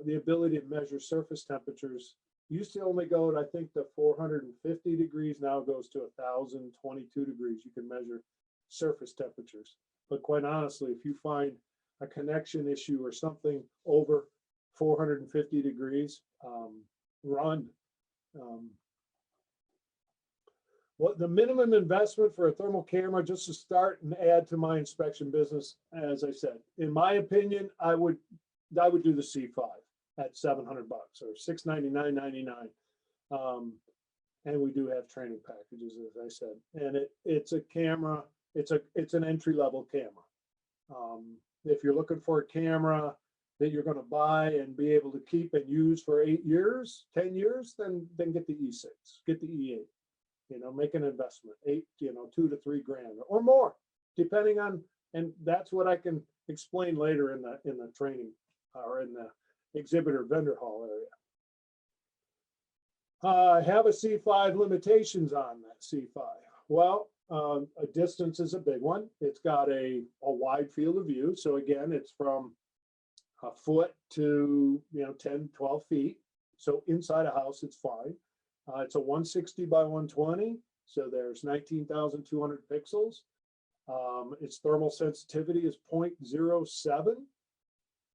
the ability to measure surface temperatures. Used to only go to, I think, to 450 degrees. Now it goes to 1,022 degrees. You can measure surface temperatures. But quite honestly, if you find a connection issue or something over 450 degrees, run. What the minimum investment for a thermal camera, just to start and add to my inspection business, as I said, in my opinion, I would do the C5 at $700 or $699.99. And we do have training packages, as I said. And it's a camera, it's an entry-level camera. If you're looking for a camera that you're going to buy and be able to keep and use for 8 years, 10 years, then get the E6, get the E8. Make an investment, 2 to 3 grand or more, depending on, and that's what I can explain later in the training or in the exhibitor vendor hall area. I have a C5 limitations on that C5. Well, a distance is a big one. It's got a wide field of view. So again, it's from a foot to 10, 12 feet. So inside a house, it's fine. It's a 160 by 120, so there's 19,200 pixels. Its thermal sensitivity is 0.07,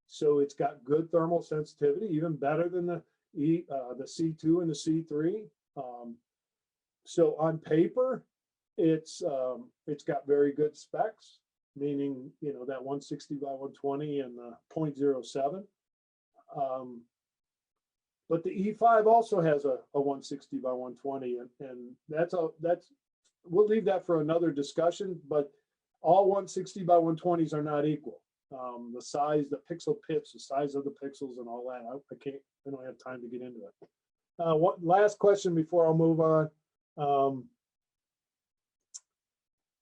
so it's got good thermal sensitivity, even better than the C2 and the C3. So on paper, it's got very good specs, meaning that 160 by 120 and the 0.07. But the E5 also has a 160 by 120, and we'll leave that for another discussion. But all 160 by 120s are not equal. The size, the pixel pitch, the size of the pixels, and all that. I don't have time to get into it. Last question before I'll move on.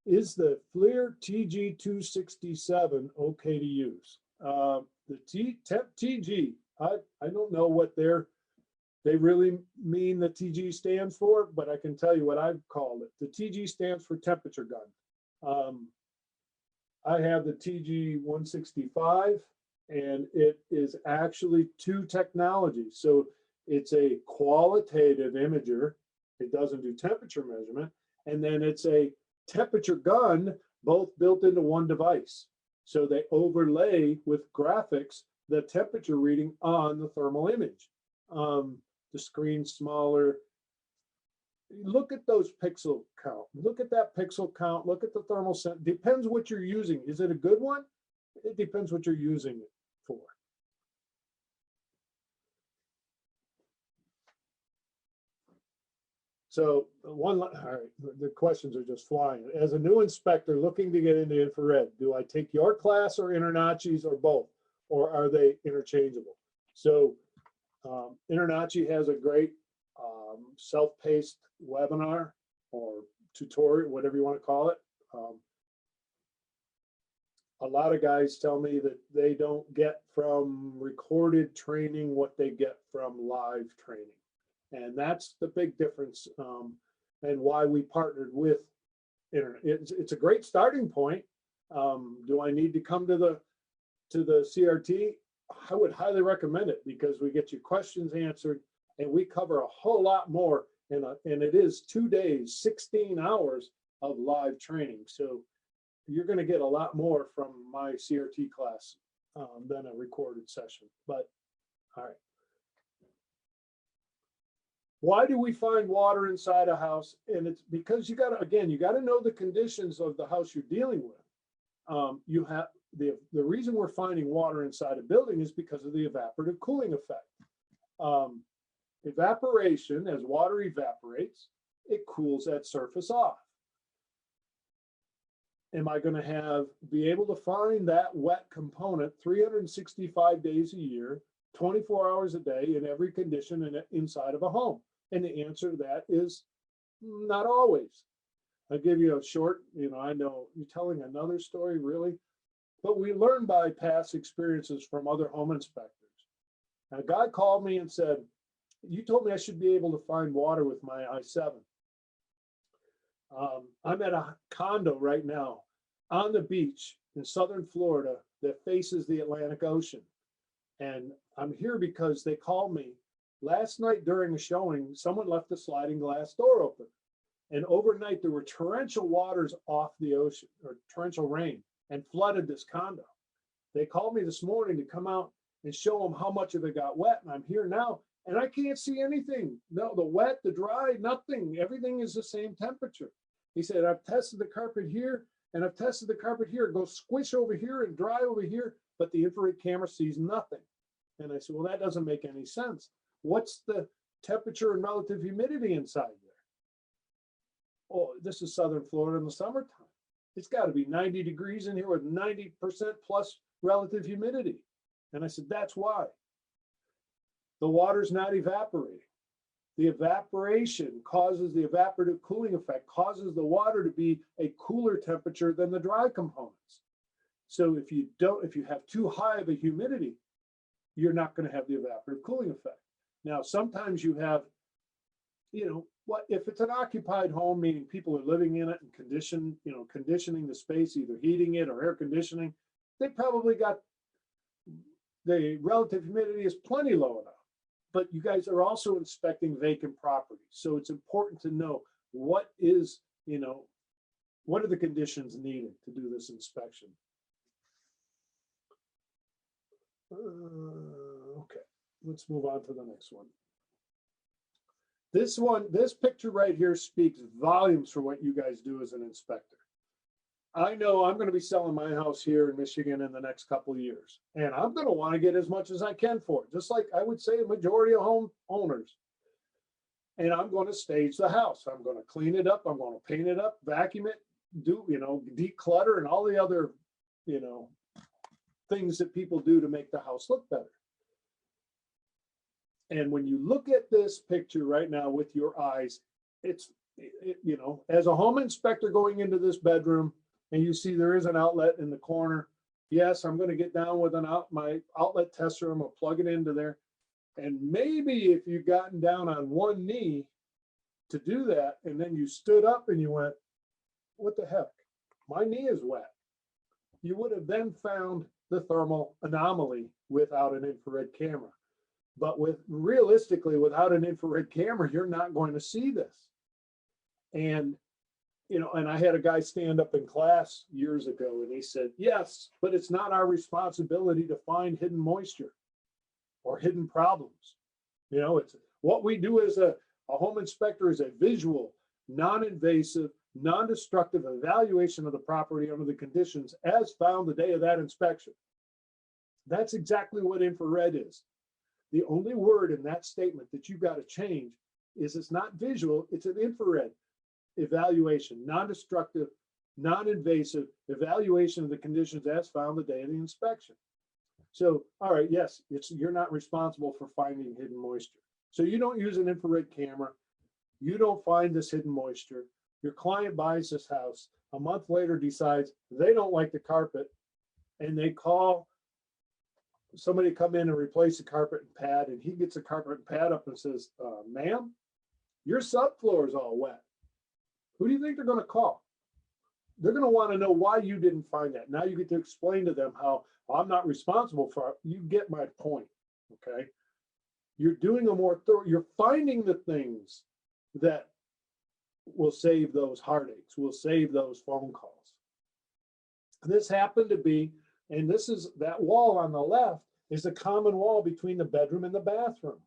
Is the FLIR TG267 okay to use? The TG. I don't know what they really mean the TG stands for, but I can tell you what I've called it. The TG stands for temperature gun. I have the TG 165, and it is actually 2 technologies. So it's a qualitative imager. It doesn't do temperature measurement. And then it's a temperature gun, both built into one device. So they overlay with graphics the temperature reading on the thermal image. The screen's smaller. Look at those pixel count. Look at that pixel count. Look at the thermal set. Depends what you're using. Is it a good one? It depends what you're using it for. So all right, the questions are just flying. As a new inspector looking to get into infrared, do I take your class or InterNACHI's or both, or are they interchangeable? So InterNACHI has a great self-paced webinar or tutorial, whatever you want to call it. A lot of guys tell me that they don't get from recorded training what they get from live training. And that's the big difference, and why we partnered with Internet. It's a great starting point. Do I need to come to the CRT? I would highly recommend it because we get your questions answered and we cover a whole lot more. And it is 2 days, 16 hours of live training. So you're going to get a lot more from my CRT class than a recorded session. But all right. Why do we find water inside a house? And it's because you got to, again, you got to know the conditions of the house you're dealing with. You have the reason we're finding water inside a building is because of the evaporative cooling effect. Evaporation, as water evaporates, it cools that surface off. Am I going to be able to find that wet component 365 days a year, 24 hours a day in every condition inside of a home? And the answer to that is not always. I'll give you a short, I know you're telling another story, really, but we learn by past experiences from other home inspectors. A guy called me and said, you told me I should be able to find water with my i7. I'm at a condo right now on the beach in southern Florida that faces the Atlantic Ocean. And I'm here because they called me last night during a showing. Someone left the sliding glass door open. And overnight there were torrential waters off the ocean, or torrential rain, and flooded this condo. They called me this morning to come out and show them how much of it got wet. And I'm here now and I can't see anything. No, the wet, the dry, nothing. Everything is the same temperature. He said, I've tested the carpet here and I've tested the carpet here. It goes squish over here and dry over here, but the infrared camera sees nothing. And I said, well, that doesn't make any sense. What's the temperature and relative humidity inside there? Oh, this is southern Florida in the summertime. It's got to be 90 degrees in here with 90% plus relative humidity. And I said, that's why. The water's not evaporating. The evaporation causes the evaporative cooling effect, causes the water to be a cooler temperature than the dry components. So if you have too high of a humidity, you're not going to have the evaporative cooling effect. Now, sometimes you have, what if it's an occupied home, meaning people are living in it and conditioning the space, either heating it or air conditioning, they probably got the relative humidity is plenty low enough. But you guys are also inspecting vacant property. So it's important to know what are the conditions needed to do this inspection. Okay, let's move on to the next one. This picture right here speaks volumes for what you guys do as an inspector. I know I'm going to be selling my house here in Michigan in the next couple of years, and I'm going to want to get as much as I can for it, just like I would say a majority of home owners. And I'm going to stage the house. I'm going to clean it up. I'm going to paint it up, vacuum it, declutter, and all the other, things that people do to make the house look better. And when you look at this picture right now with your eyes, as a home inspector going into this bedroom, and you see there is an outlet in the corner. Yes, I'm going to get down with my outlet tester. I'm going to plug it into there. And maybe if you've gotten down on one knee to do that, and then you stood up and you went, what the heck? My knee is wet. You would have then found the thermal anomaly without an infrared camera. But realistically, without an infrared camera, you're not going to see this. And and I had a guy stand up in class years ago and he said, yes, but it's not our responsibility to find hidden moisture or hidden problems. It's what we do as a home inspector is a visual, non-invasive, non-destructive evaluation of the property under the conditions as found the day of that inspection. That's exactly what infrared is. The only word in that statement that you've got to change is it's not visual, it's an infrared evaluation, non-destructive, non-invasive evaluation of the conditions as found the day of the inspection. So, all right, yes, you're not responsible for finding hidden moisture. So you don't use an infrared camera. You don't find this hidden moisture. Your client buys this house. A month later decides they don't like the carpet, and they call somebody to come in and replace the carpet and pad, and he gets the carpet and pad up and says, ma'am, your subfloor is all wet. Who do you think they're going to call? They're going to want to know why you didn't find that. Now you get to explain to them how I'm not responsible for it. You get my point, okay? You're doing a more thorough, you're finding the things that will save those heartaches, will save those phone calls. This happened to be, and this is that wall on the left is a common wall between the bedroom and the bathroom.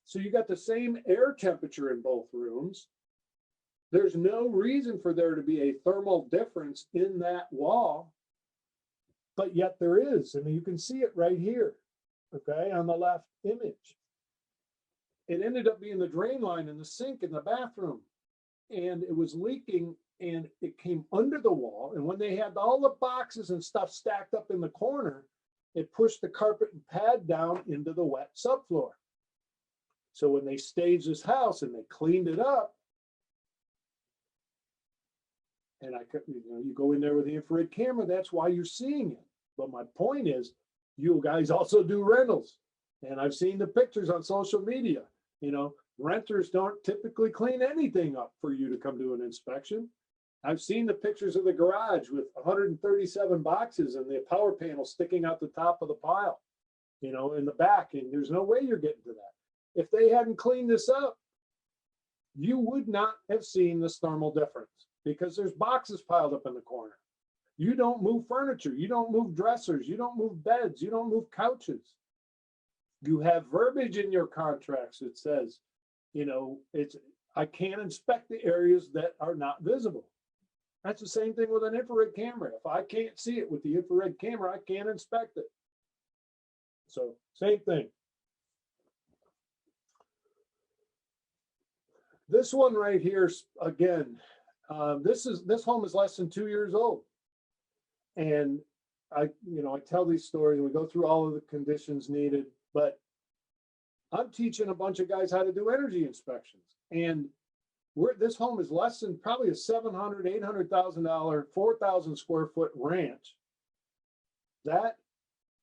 So you got the same air temperature in both rooms. There's no reason for there to be a thermal difference in that wall, but yet there is, and you can see it right here, okay, on the left image. It ended up being the drain line in the sink in the bathroom, and it was leaking, and it came under the wall, and when they had all the boxes and stuff stacked up in the corner, it pushed the carpet and pad down into the wet subfloor. So when they staged this house and they cleaned it up, and you go in there with the infrared camera, that's why you're seeing it. But my point is, you guys also do rentals. And I've seen the pictures on social media. Renters don't typically clean anything up for you to come do an inspection. I've seen the pictures of the garage with 137 boxes and the power panel sticking out the top of the pile, in the back. And there's no way you're getting to that. If they hadn't cleaned this up, you would not have seen this thermal difference, because there's boxes piled up in the corner. You don't move furniture. You don't move dressers. You don't move beds. You don't move couches. You have verbiage in your contracts that says, I can't inspect the areas that are not visible. That's the same thing with an infrared camera. If I can't see it with the infrared camera, I can't inspect it. So same thing. This one right here, again, this home is less than 2 years old. And I tell these stories, we go through all of the conditions needed, but I'm teaching a bunch of guys how to do energy inspections. And this home is less than probably a $700,000, $800,000, 4,000 square foot ranch. That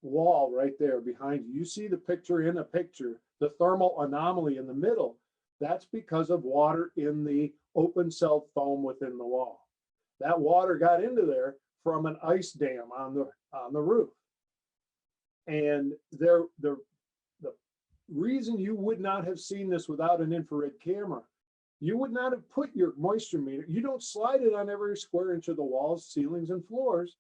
wall right there behind you, you see the picture in a picture, the thermal anomaly in the middle. That's because of water in the open cell foam within the wall. That water got into there from an ice dam on the roof. And the reason you would not have seen this without an infrared camera, you would not have put your moisture meter, you don't slide it on every square inch of the walls, ceilings, and floors.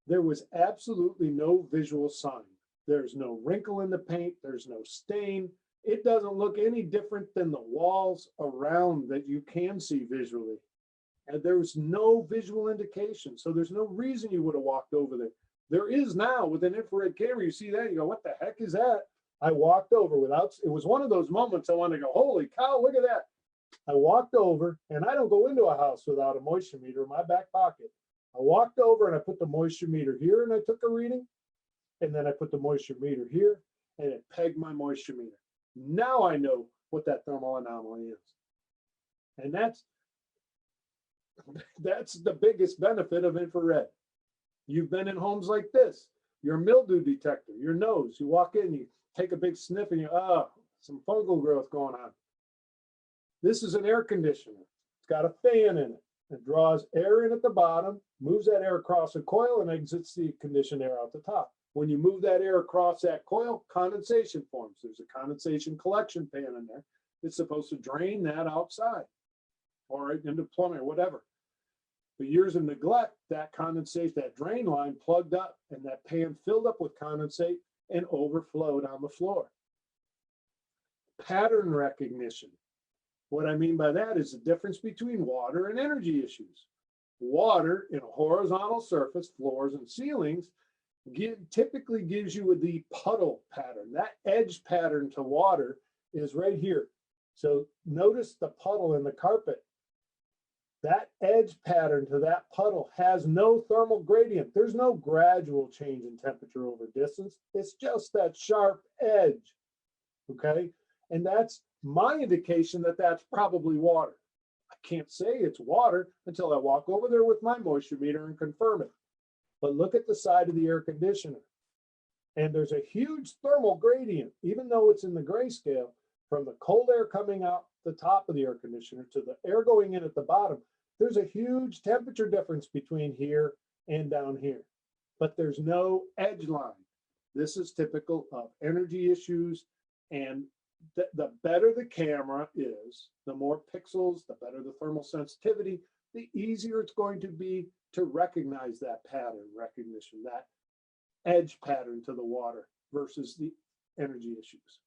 There was absolutely no visual sign. There's no wrinkle in the paint. There's no stain. It doesn't look any different than the walls around that you can see visually. And there's no visual indication. So there's no reason you would have walked over there. There is now with an infrared camera. You see that, you go, what the heck is that? I walked over without, it was one of those moments I wanted to go, holy cow, look at that. I walked over, and I don't go into a house without a moisture meter in my back pocket. I walked over and I put the moisture meter here and I took a reading. And then I put the moisture meter here and it pegged my moisture meter. Now I know what that thermal anomaly is. And that's the biggest benefit of infrared. You've been in homes like this, your mildew detector, your nose, you walk in, you take a big sniff and you, some fungal growth going on. This is an air conditioner. It's got a fan in it. It draws air in at the bottom, moves that air across a coil, and exits the conditioned air out the top. When you move that air across that coil, condensation forms. There's a condensation collection pan in there. It's supposed to drain that outside or into plumbing or whatever. But years of neglect, that condensate, that drain line plugged up, and that pan filled up with condensate and overflowed on the floor. Pattern recognition. What I mean by that is the difference between water and energy issues. Water in a horizontal surface, floors and ceilings, typically gives you the puddle pattern. That edge pattern to water is right here. So notice the puddle in the carpet. That edge pattern to that puddle has no thermal gradient. There's no gradual change in temperature over distance. It's just that sharp edge, okay? And that's my indication that that's probably water. I can't say it's water until I walk over there with my moisture meter and confirm it. But look at the side of the air conditioner. And there's a huge thermal gradient, even though it's in the grayscale, from the cold air coming out the top of the air conditioner to the air going in at the bottom. There's a huge temperature difference between here and down here, but there's no edge line. This is typical of energy issues, and the better the camera is, the more pixels, the better the thermal sensitivity, the easier it's going to be to recognize that pattern recognition, that edge pattern to the water versus the energy issues.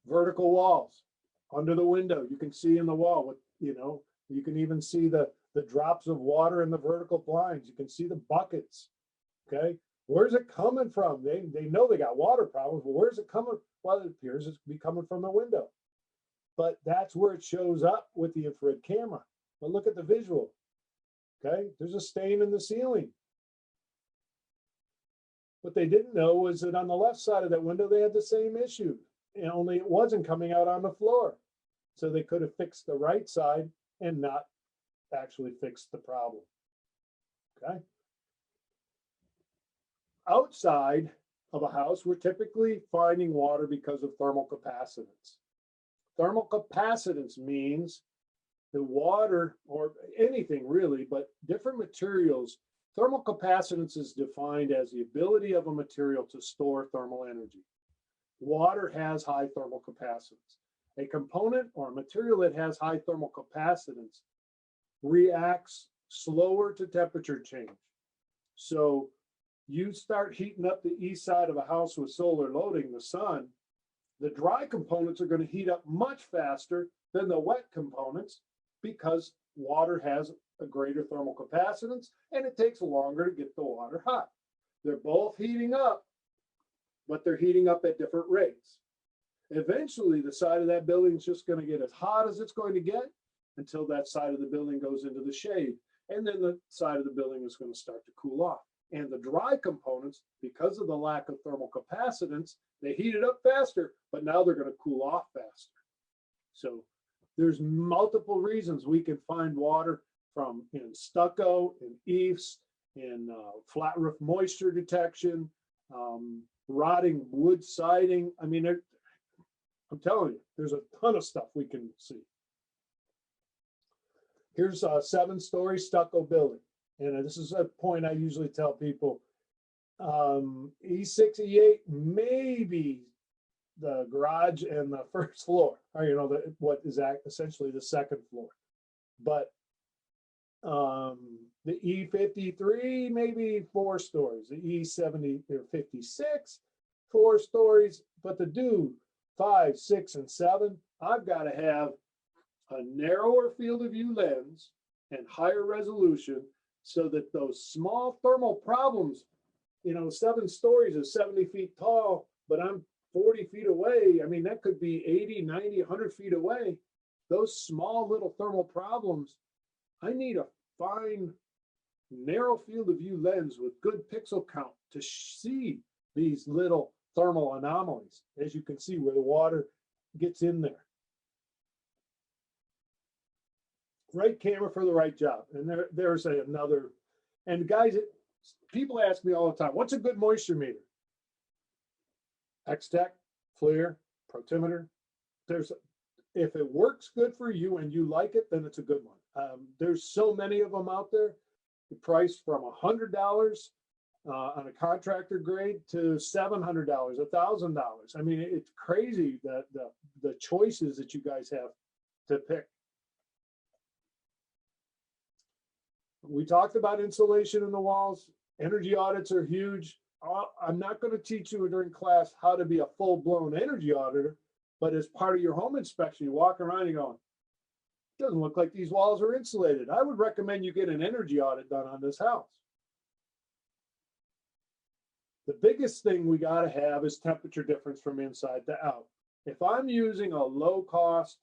Vertical walls under the window, you can see in the wall with, you can even see the drops of water in the vertical blinds. You can see the buckets. Okay, where's it coming from? They know they got water problems, but where's it coming? Well, it appears it's be coming from the window, but that's where it shows up with the infrared camera. But look at the visual. Okay, there's a stain in the ceiling. What they didn't know was that on the left side of that window, they had the same issue, and only it wasn't coming out on the floor. So they could have fixed the right side and not actually fixed the problem. Okay. Outside of a house, we're typically finding water because of thermal capacitance. Thermal capacitance means the water, or anything really, but different materials, thermal capacitance is defined as the ability of a material to store thermal energy. Water has high thermal capacitance. A component or a material that has high thermal capacitance reacts slower to temperature change. So you start heating up the east side of a house with solar loading, the sun, the dry components are going to heat up much faster than the wet components because water has a greater thermal capacitance and it takes longer to get the water hot. They're both heating up, but they're heating up at different rates. Eventually, the side of that building is just going to get as hot as it's going to get until that side of the building goes into the shade. And then the side of the building is going to start to cool off. And the dry components, because of the lack of thermal capacitance, they heat it up faster, but now they're going to cool off faster. So there's multiple reasons we can find water from in stucco, in eaves, in flat roof moisture detection, rotting wood siding. I mean, I'm telling you, there's a ton of stuff we can see. Here's a 7-story stucco building. And this is a point I usually tell people, E6, E8, maybe the garage and the first floor, or what is essentially the second floor. But the E53, maybe 4 stories, the E70 or 56, 4 stories, but the do 5, 6, and 7, I've got to have a narrower field of view lens and higher resolution so that those small thermal problems, 7 stories is 70 feet tall, but I'm 40 feet away. I mean, that could be 80, 90, 100 feet away. Those small little thermal problems, I need a fine, narrow field of view lens with good pixel count to see these little thermal anomalies, as you can see where the water gets in there. Right camera for the right job. And there's another, and guys, people ask me all the time, what's a good moisture meter? X-Tech, FLIR, Protimeter. If it works good for you and you like it, then it's a good one. There's so many of them out there, priced from $100 on a contractor grade to $700, $1,000. I mean, it's crazy that the choices that you guys have to pick. We talked about insulation in the walls. Energy audits are huge. I'm not going to teach you during class how to be a full-blown energy auditor, but as part of your home inspection, you walk around and you go, it doesn't look like these walls are insulated. I would recommend you get an energy audit done on this house. The biggest thing we got to have is temperature difference from inside to out. If I'm using a low cost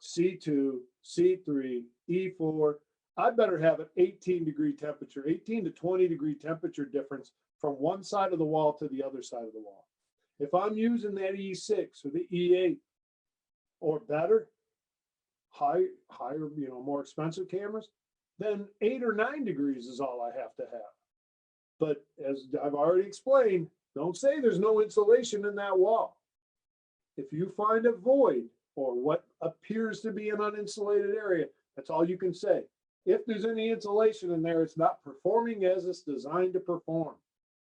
C2, C3, E4, I better have an 18-degree temperature, 18 to 20-degree temperature difference from one side of the wall to the other side of the wall. If I'm using that E6 or the E8 or better, higher, more expensive cameras, then 8 or 9 degrees is all I have to have. But as I've already explained, don't say there's no insulation in that wall. If you find a void or what appears to be an uninsulated area, that's all you can say. If there's any insulation in there, it's not performing as it's designed to perform.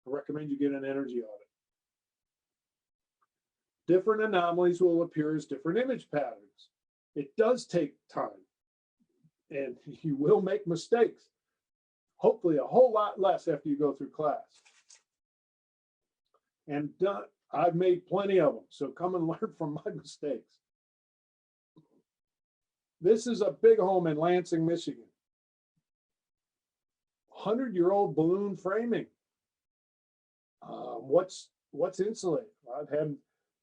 I recommend you get an energy audit. Different anomalies will appear as different image patterns. It does take time, and you will make mistakes. Hopefully a whole lot less after you go through class. And I've made plenty of them, so come and learn from my mistakes. This is a big home in Lansing, Michigan. 100-year-old balloon framing. What's insulated? I've had,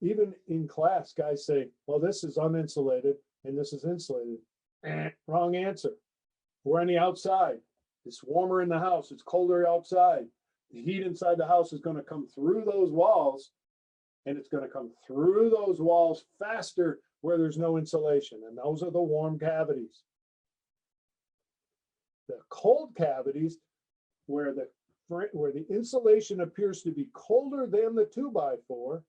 even in class, guys say, well, this is uninsulated and this is insulated. Wrong answer. We're on the outside. It's warmer in the house. It's colder outside. The heat inside the house is going to come through those walls, and it's going to come through those walls faster where there's no insulation, and those are the warm cavities. The cold cavities, where the insulation appears to be colder than the 2x4,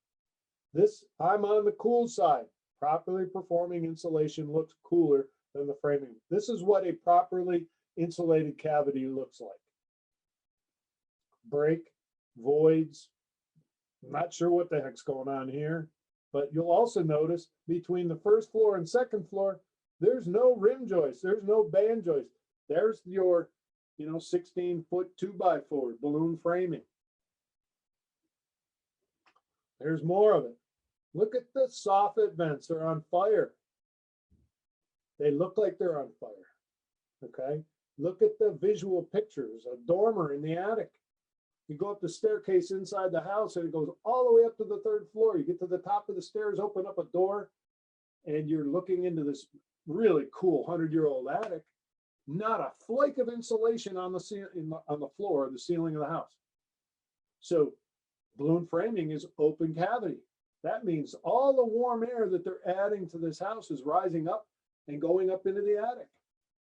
I'm on the cool side. Properly performing insulation looks cooler than the framing. This is what a properly insulated cavity looks like. Break, voids, I'm not sure what the heck's going on here, but you'll also notice between the first floor and second floor, there's no rim joist, there's no band joist. There's your 16-foot 2x4 balloon framing. There's more of it. Look at the soffit vents, they're on fire. They look like they're on fire, okay? Look at the visual pictures, a dormer in the attic. You go up the staircase inside the house and it goes all the way up to the 3rd floor. You get to the top of the stairs, open up a door, and you're looking into this really cool 100-year-old attic. Not a flake of insulation on the floor or the ceiling of the house. So balloon framing is open cavity. That means all the warm air that they're adding to this house is rising up and going up into the attic.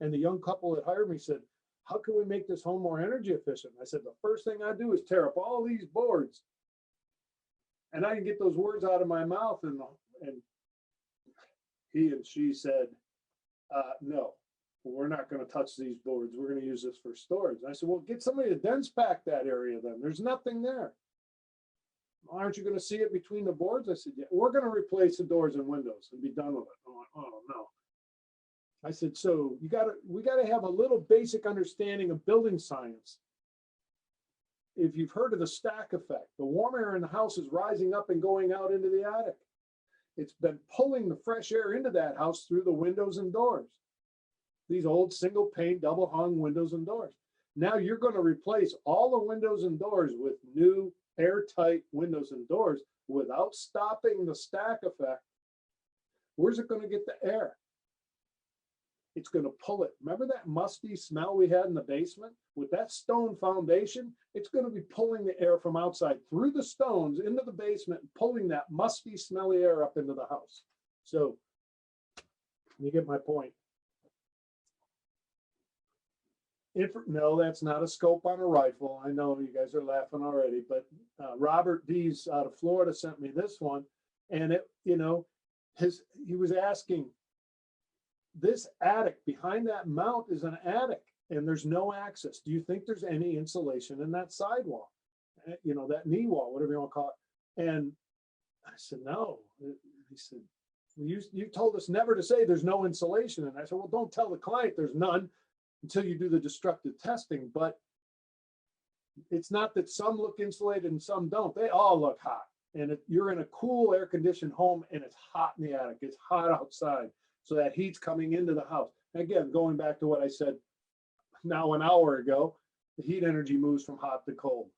And the young couple that hired me said, how can we make this home more energy efficient? I said, the first thing I do is tear up all these boards. And I can get those words out of my mouth. And he and she said, no, we're not going to touch these boards. We're going to use this for storage. And I said, well, get somebody to dense pack that area then. There's nothing there. Aren't you going to see it between the boards? I said, yeah, we're going to replace the doors and windows and be done with it. Oh, no. I said, so we got to have a little basic understanding of building science. If you've heard of the stack effect, the warm air in the house is rising up and going out into the attic. It's been pulling the fresh air into that house through the windows and doors. These old single pane, double hung windows and doors. Now you're going to replace all the windows and doors with new airtight windows and doors without stopping the stack effect. Where's it going to get the air? It's going to pull it. Remember that musty smell we had in the basement? With that stone foundation, it's going to be pulling the air from outside through the stones into the basement, and pulling that musty, smelly air up into the house. So you get my point. No, that's not a scope on a rifle. I know you guys are laughing already, but Robert Dees out of Florida sent me this one, and he was asking, this attic behind that mount is an attic and there's no access. Do you think there's any insulation in that sidewall? That knee wall, whatever you want to call it. And I said, no. He said, well, you told us never to say there's no insulation. And I said, well, don't tell the client there's none until you do the destructive testing. But it's not that some look insulated and some don't. They all look hot. And you're in a cool air-conditioned home and it's hot in the attic. It's hot outside. So that heat's coming into the house. Again, going back to what I said now an hour ago, the heat energy moves from hot to cold,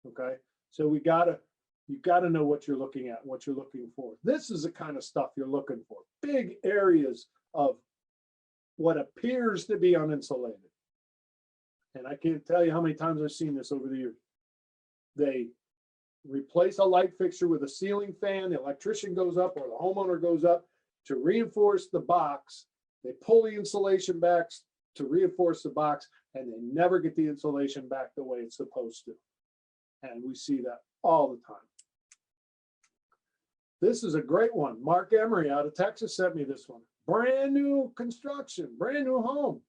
okay? So you gotta know what you're looking at, what you're looking for. This is the kind of stuff you're looking for. Big areas of what appears to be uninsulated. And I can't tell you how many times I've seen this over the years. They replace a light fixture with a ceiling fan, the electrician goes up or the homeowner goes up to reinforce the box. They pull the insulation back to reinforce the box, and they never get the insulation back the way it's supposed to. And we see that all the time. This is a great one. Mark Emery out of Texas sent me this one. Brand new construction, brand new home.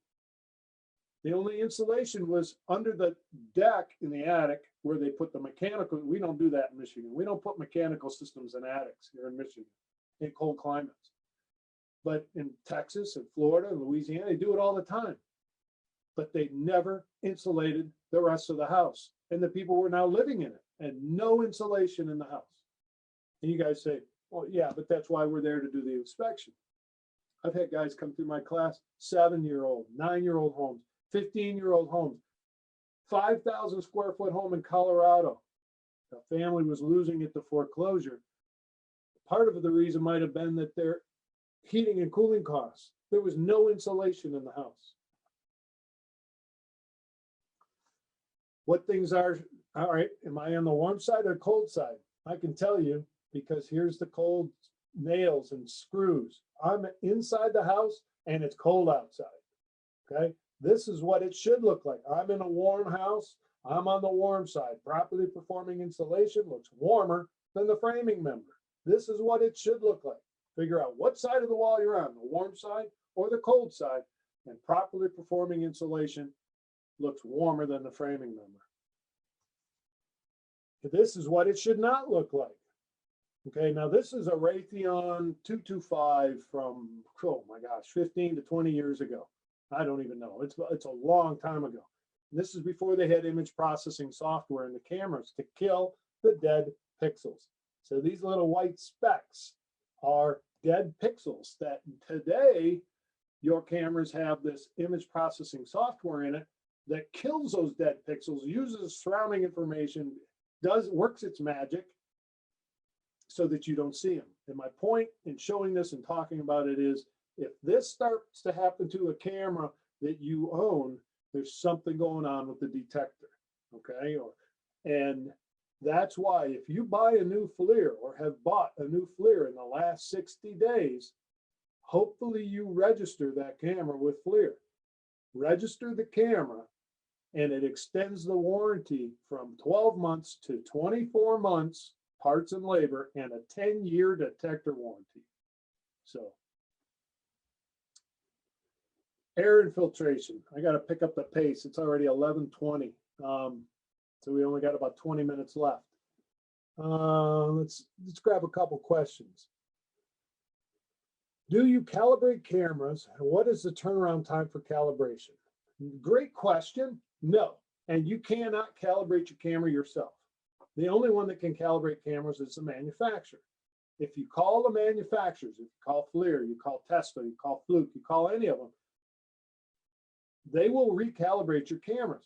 The only insulation was under the deck in the attic where they put the mechanical. We don't do that in Michigan. We don't put mechanical systems in attics here in Michigan in cold climates. But in Texas and Florida and Louisiana, they do it all the time. But they never insulated the rest of the house. And the people were now living in it and no insulation in the house. And you guys say, well, yeah, but that's why we're there to do the inspection. I've had guys come through my class, 7-year-old, 9-year-old homes, 15-year-old homes, 5,000 square foot home in Colorado. The family was losing it to foreclosure. Part of the reason might have been that their heating and cooling costs. There was no insulation in the house. What things are, all right, am I on the warm side or cold side? I can tell you, because here's the cold nails and screws. I'm inside the house and it's cold outside, okay? This is what it should look like. I'm in a warm house. I'm on the warm side. Properly performing insulation looks warmer than the framing member. This is what it should look like. Figure out what side of the wall you're on, the warm side or the cold side, and properly performing insulation looks warmer than the framing member. This is what it should not look like. Okay, now this is a Raytheon 225 from, oh my gosh, 15 to 20 years ago. I don't even know. It's a long time ago. And this is before they had image processing software in the cameras to kill the dead pixels. So these little white specks are dead pixels that today your cameras have this image processing software in it that kills those dead pixels, uses surrounding information, works its magic so that you don't see them. And my point in showing this and talking about it is, if this starts to happen to a camera that you own, there's something going on with the detector, okay? And that's why if you buy a new FLIR or have bought a new FLIR in the last 60 days, hopefully you register that camera with FLIR. Register the camera and it extends the warranty from 12 months to 24 months, parts and labor, and a 10-year detector warranty. So air infiltration. I got to pick up the pace. It's already 11:20. So we only got about 20 minutes left. Let's grab a couple questions. Do you calibrate cameras? And what is the turnaround time for calibration? Great question. No, and you cannot calibrate your camera yourself. The only one that can calibrate cameras is the manufacturer. If you call the manufacturers, if you call FLIR, you call Tesla, you call Fluke, you call any of them, they will recalibrate your cameras.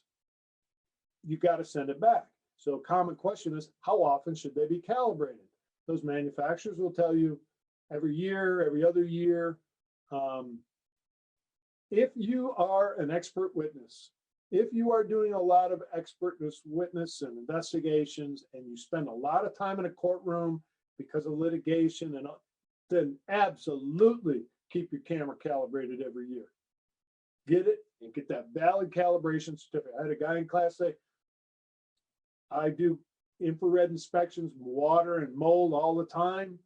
You got to send it back. So a common question is, how often should they be calibrated? Those manufacturers will tell you every year, every other year. If you are an expert witness, if you are doing a lot of witness and investigations, and you spend a lot of time in a courtroom because of litigation, and then absolutely keep your camera calibrated every year. Get it and get that valid calibration certificate. I had a guy in class say, I do infrared inspections, water and mold all the time.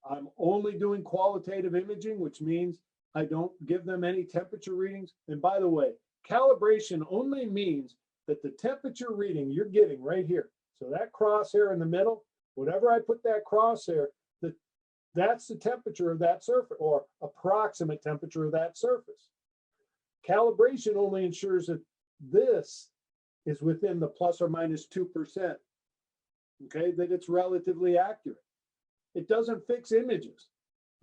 I'm only doing qualitative imaging, which means I don't give them any temperature readings. And by the way, calibration only means that the temperature reading you're getting right here. So that crosshair in the middle, whatever I put that crosshair, that's the temperature of that surface, or approximate temperature of that surface. Calibration only ensures that this is within the plus or minus 2%, okay, that it's relatively accurate. It doesn't fix images,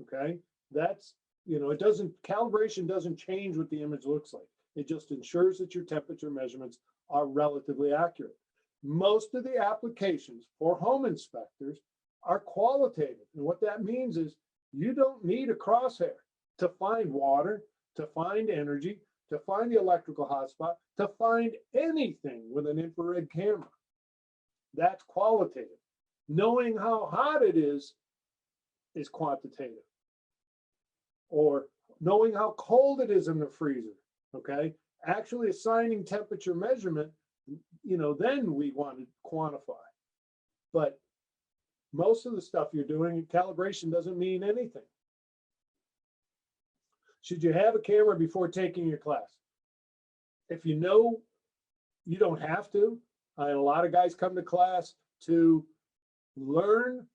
okay? That's, calibration doesn't change what the image looks like. It just ensures that your temperature measurements are relatively accurate. most of the applications for home inspectors are qualitative. And what that means is you don't need a crosshair to find water, to find energy, to find the electrical hotspot, to find anything with an infrared camera. That's qualitative. Knowing how hot it is quantitative. Or knowing how cold it is in the freezer, okay? Actually assigning temperature measurement, then we want to quantify. But most of the stuff you're doing, calibration doesn't mean anything. Should you have a camera before taking your class? If you know you don't have to, and a lot of guys come to class to learn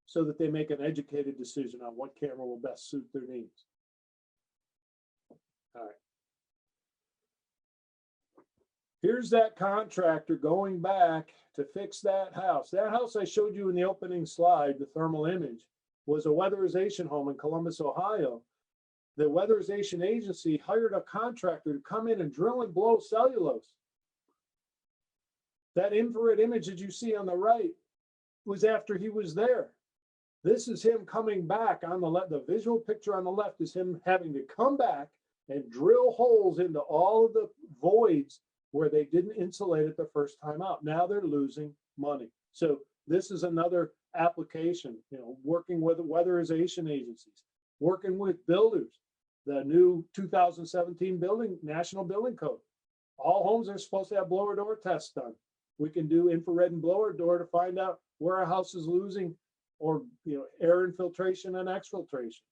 so that they make an educated decision on what camera will best suit their needs. All right. Here's that contractor going back to fix that house. That house I showed you in the opening slide, the thermal image, was a weatherization home in Columbus, Ohio. The weatherization agency hired a contractor to come in and drill and blow cellulose. That infrared image that you see on the right was after he was there. This is him coming back on the left. The visual picture on the left is him having to come back and drill holes into all of the voids where they didn't insulate it the first time out. Now they're losing money. So this is another application, working with weatherization agencies, working with builders, the new 2017 National Building Code. All homes are supposed to have blower door tests done. We can do infrared and blower door to find out where a house is losing or air infiltration and exfiltration.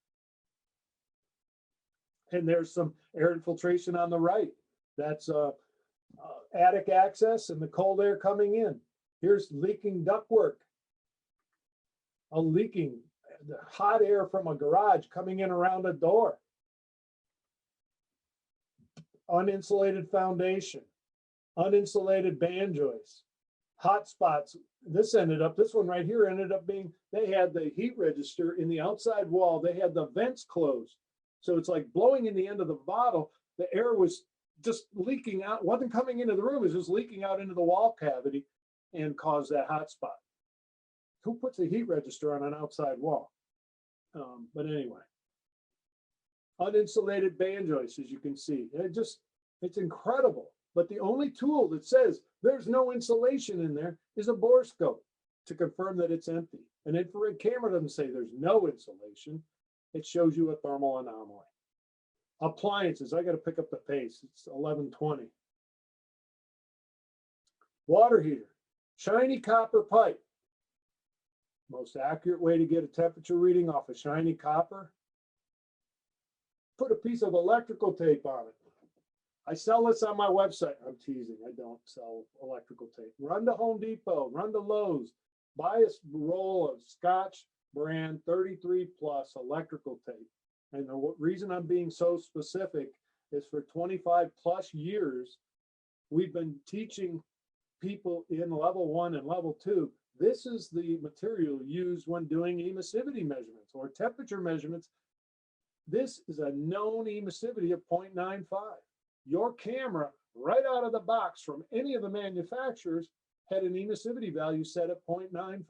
And there's some air infiltration on the right. That's attic access and the cold air coming in. Here's leaking ductwork. The hot air from a garage coming in around a door. Uninsulated foundation, uninsulated band joists, hot spots. This one right here ended up being, they had the heat register in the outside wall. They had the vents closed. So it's like blowing in the end of the bottle. The air was just leaking out, wasn't coming into the room, it was just leaking out into the wall cavity and caused that hot spot. Who puts a heat register on an outside wall? But anyway, uninsulated band joists, as you can see. It's incredible. But the only tool that says there's no insulation in there is a bore scope to confirm that it's empty. An infrared camera doesn't say there's no insulation. It shows you a thermal anomaly. Appliances, I got to pick up the pace. It's 11:20. Water heater, shiny copper pipe. Most accurate way to get a temperature reading off a shiny copper, put a piece of electrical tape on it. I sell this on my website. I'm teasing, I don't sell electrical tape. Run to Home Depot, run to Lowe's, buy a roll of Scotch brand 33 plus electrical tape. And the reason I'm being so specific is for 25 plus years, we've been teaching people in level 1 and level 2. This is the material used when doing emissivity measurements or temperature measurements. This is a known emissivity of 0.95. Your camera, right out of the box from any of the manufacturers, had an emissivity value set at 0.95.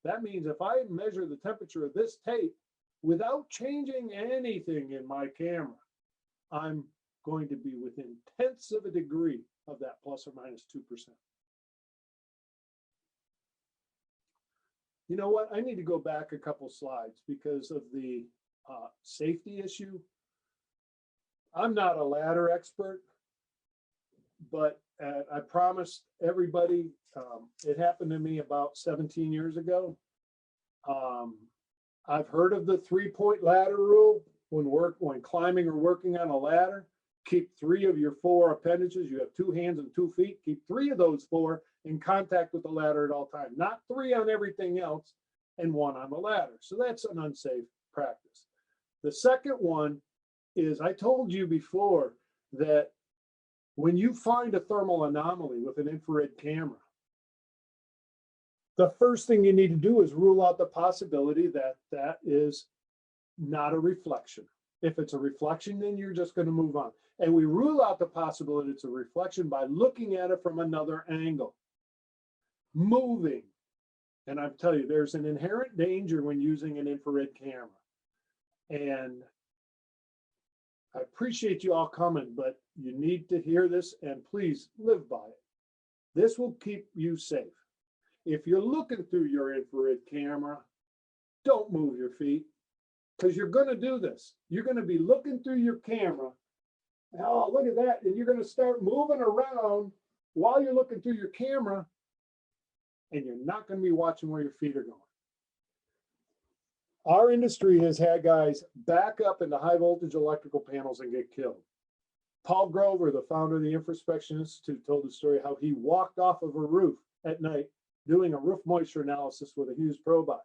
That means if I measure the temperature of this tape without changing anything in my camera, I'm going to be within tenths of a degree of that plus or minus 2%. You know what? I need to go back a couple slides because of the safety issue. I'm not a ladder expert, but I promised everybody, it happened to me about 17 years ago. I've heard of the 3-point ladder rule when climbing or working on a ladder. Keep 3 of your 4 appendages. You have 2 hands and 2 feet. Keep 3 of those 4 in contact with the ladder at all times, not 3 on everything else and 1 on the ladder. So that's an unsafe practice. The second one is, I told you before that when you find a thermal anomaly with an infrared camera, the first thing you need to do is rule out the possibility that that is not a reflection. If it's a reflection, then you're just going to move on. And we rule out the possibility it's a reflection by looking at it from another angle. moving. And I'm telling you, there's an inherent danger when using an infrared camera. And I appreciate you all coming, but you need to hear this and please live by it. This will keep you safe. If you're looking through your infrared camera, don't move your feet because you're going to do this. You're going to be looking through your camera. Oh, look at that. And you're going to start moving around while you're looking through your camera, and you're not going to be watching where your feet are going. Our industry has had guys back up into high voltage electrical panels and get killed. Paul Grover, the founder of the Infraspection Institute, told the story how he walked off of a roof at night doing a roof moisture analysis with a Hughes probe eye.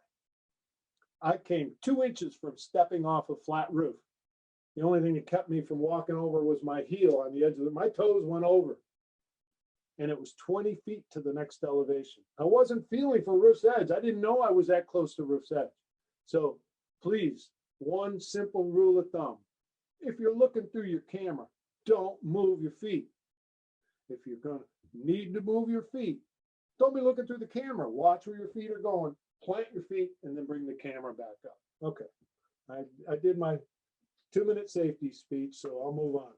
I came 2 inches from stepping off a flat roof. The only thing that kept me from walking over was my heel on the edge of it. My toes went over. And it was 20 feet to the next elevation. I wasn't feeling for roof's edge. I didn't know I was that close to roof's edge. So please, one simple rule of thumb. If you're looking through your camera, don't move your feet. If you're going to need to move your feet, don't be looking through the camera. Watch where your feet are going, plant your feet, and then bring the camera back up. Okay, I did my 2-minute safety speech, so I'll move on.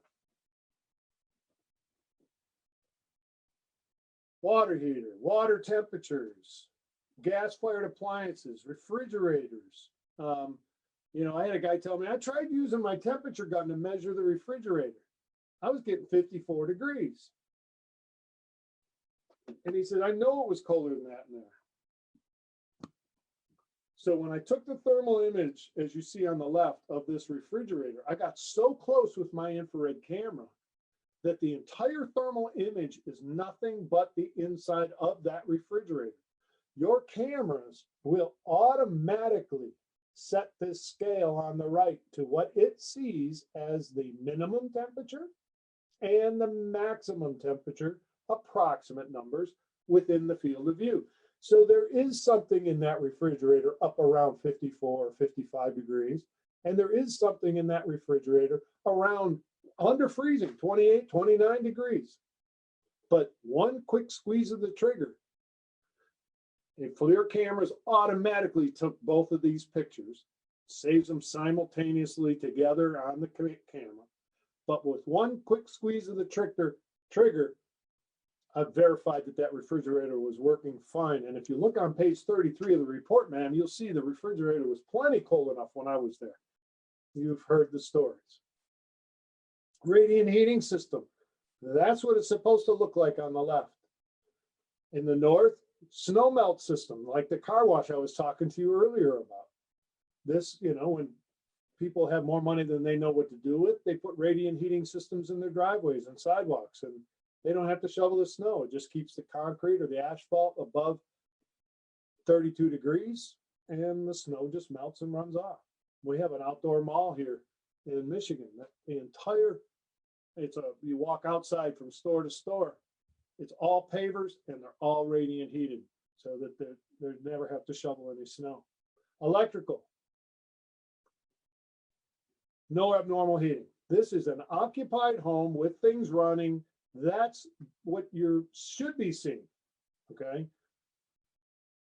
Water heater, water temperatures, gas-fired appliances, refrigerators. You know, I had a guy tell me, I tried using my temperature gun to measure the refrigerator. I was getting 54 degrees. And he said, I know it was colder than that in there. So when I took the thermal image, as you see on the left of this refrigerator, I got so close with my infrared camera that the entire thermal image is nothing but the inside of that refrigerator. Your cameras will automatically set this scale on the right to what it sees as the minimum temperature and the maximum temperature, approximate numbers, within the field of view. So there is something in that refrigerator up around 54 or 55 degrees, and there is something in that refrigerator around under freezing, 28, 29 degrees. But one quick squeeze of the trigger, and FLIR cameras automatically took both of these pictures, saves them simultaneously together on the camera. But with one quick squeeze of the trigger, I've verified that that refrigerator was working fine. And if you look on page 33 of the report, ma'am, you'll see the refrigerator was plenty cold enough when I was there. You've heard the stories. Radiant heating system. That's what it's supposed to look like on the left. In the north, snow melt system, like the car wash I was talking to you earlier about. This, you know, when people have more money than they know what to do with, they put radiant heating systems in their driveways and sidewalks, and they don't have to shovel the snow. It just keeps the concrete or the asphalt above 32 degrees, and the snow just melts and runs off. We have an outdoor mall here in Michigan. The entire, you walk outside from store to store. It's all pavers and they're all radiant heated so that they never have to shovel any snow. Electrical. No abnormal heating. This is an occupied home with things running. That's what you should be seeing, okay?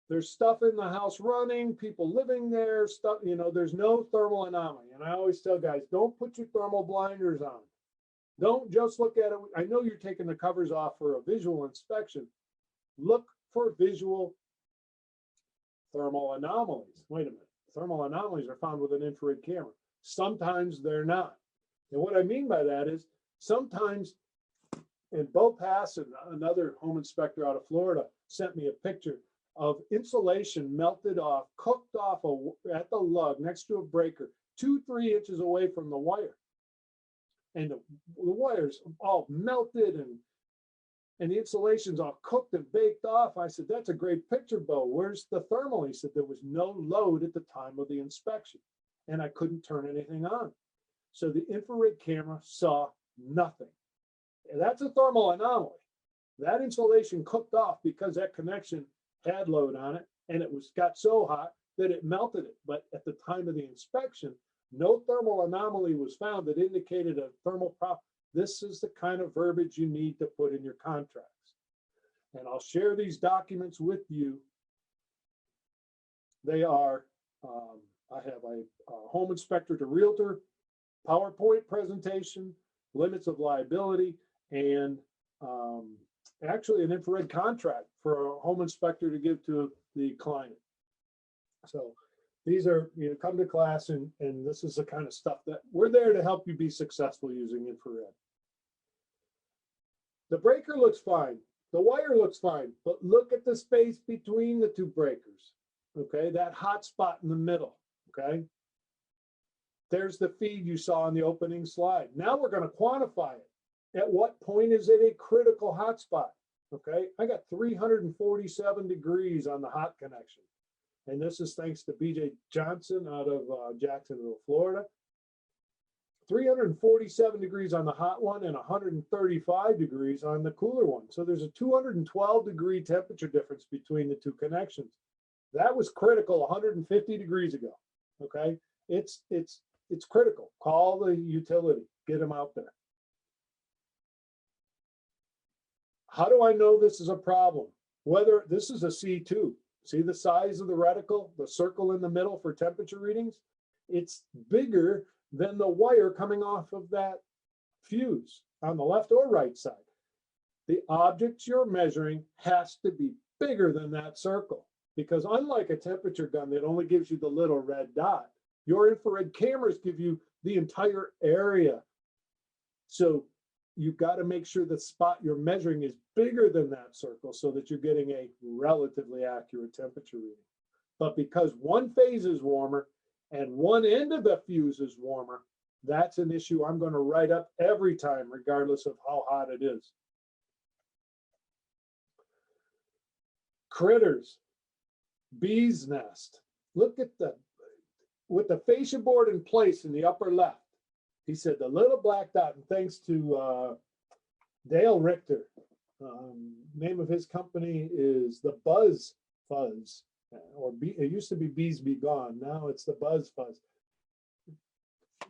There's stuff in the house running, people living there, stuff, you know, there's no thermal anomaly. And I always tell guys, don't put your thermal blinders on. Don't just look at it. I know you're taking the covers off for a visual inspection. Look for visual thermal anomalies. Wait a minute. Thermal anomalies are found with an infrared camera. Sometimes they're not. And what I mean by that is sometimes, and Bo Pass and another home inspector out of Florida sent me a picture of insulation melted off, cooked off at the lug next to a breaker, 2-3 inches away from the wire. And the wires all melted and the insulation's all cooked and baked off. I said, that's a great picture, Bo. Where's the thermal? He said, there was no load at the time of the inspection and I couldn't turn anything on. So the infrared camera saw nothing. And that's a thermal anomaly. That insulation cooked off because that connection had load on it and it got so hot that it melted it. But at the time of the inspection, no thermal anomaly was found that indicated a thermal problem. This is the kind of verbiage you need to put in your contracts. and I'll share these documents with you. They are, I have a home inspector to realtor PowerPoint presentation, limits of liability, and actually an infrared contract for a home inspector to give to the client. So these are, come to class, and this is the kind of stuff that we're there to help you be successful using infrared. The breaker looks fine. The wire looks fine, but look at the space between the two breakers. Okay, that hot spot in the middle. Okay, there's the feed you saw in the opening slide. Now we're going to quantify it. At what point is it a critical hot spot? Okay, I got 347 degrees on the hot connection. And this is thanks to BJ Johnson out of Jacksonville, Florida. 347 degrees on the hot one and 135 degrees on the cooler one. So there's a 212 degree temperature difference between the two connections. That was critical 150 degrees ago. Okay, it's critical. Call the utility, get them out there. How do I know this is a problem? Whether this is a C2, see the size of the reticle, the circle in the middle for temperature readings? It's bigger than the wire coming off of that fuse on the left or right side. The object you're measuring has to be bigger than that circle, because unlike a temperature gun that only gives you the little red dot, your infrared cameras give you the entire area. So you've got to make sure the spot you're measuring is bigger than that circle so that you're getting a relatively accurate temperature reading. But because one phase is warmer and one end of the fuse is warmer, that's an issue I'm going to write up every time, regardless of how hot it is. Critters, bee's nest. Look at with the fascia board in place in the upper left. He said the little black dot, and thanks to Dale Richter, name of his company is the Buzz Fuzz, or it used to be Bees Be Gone. Now it's the Buzz Fuzz.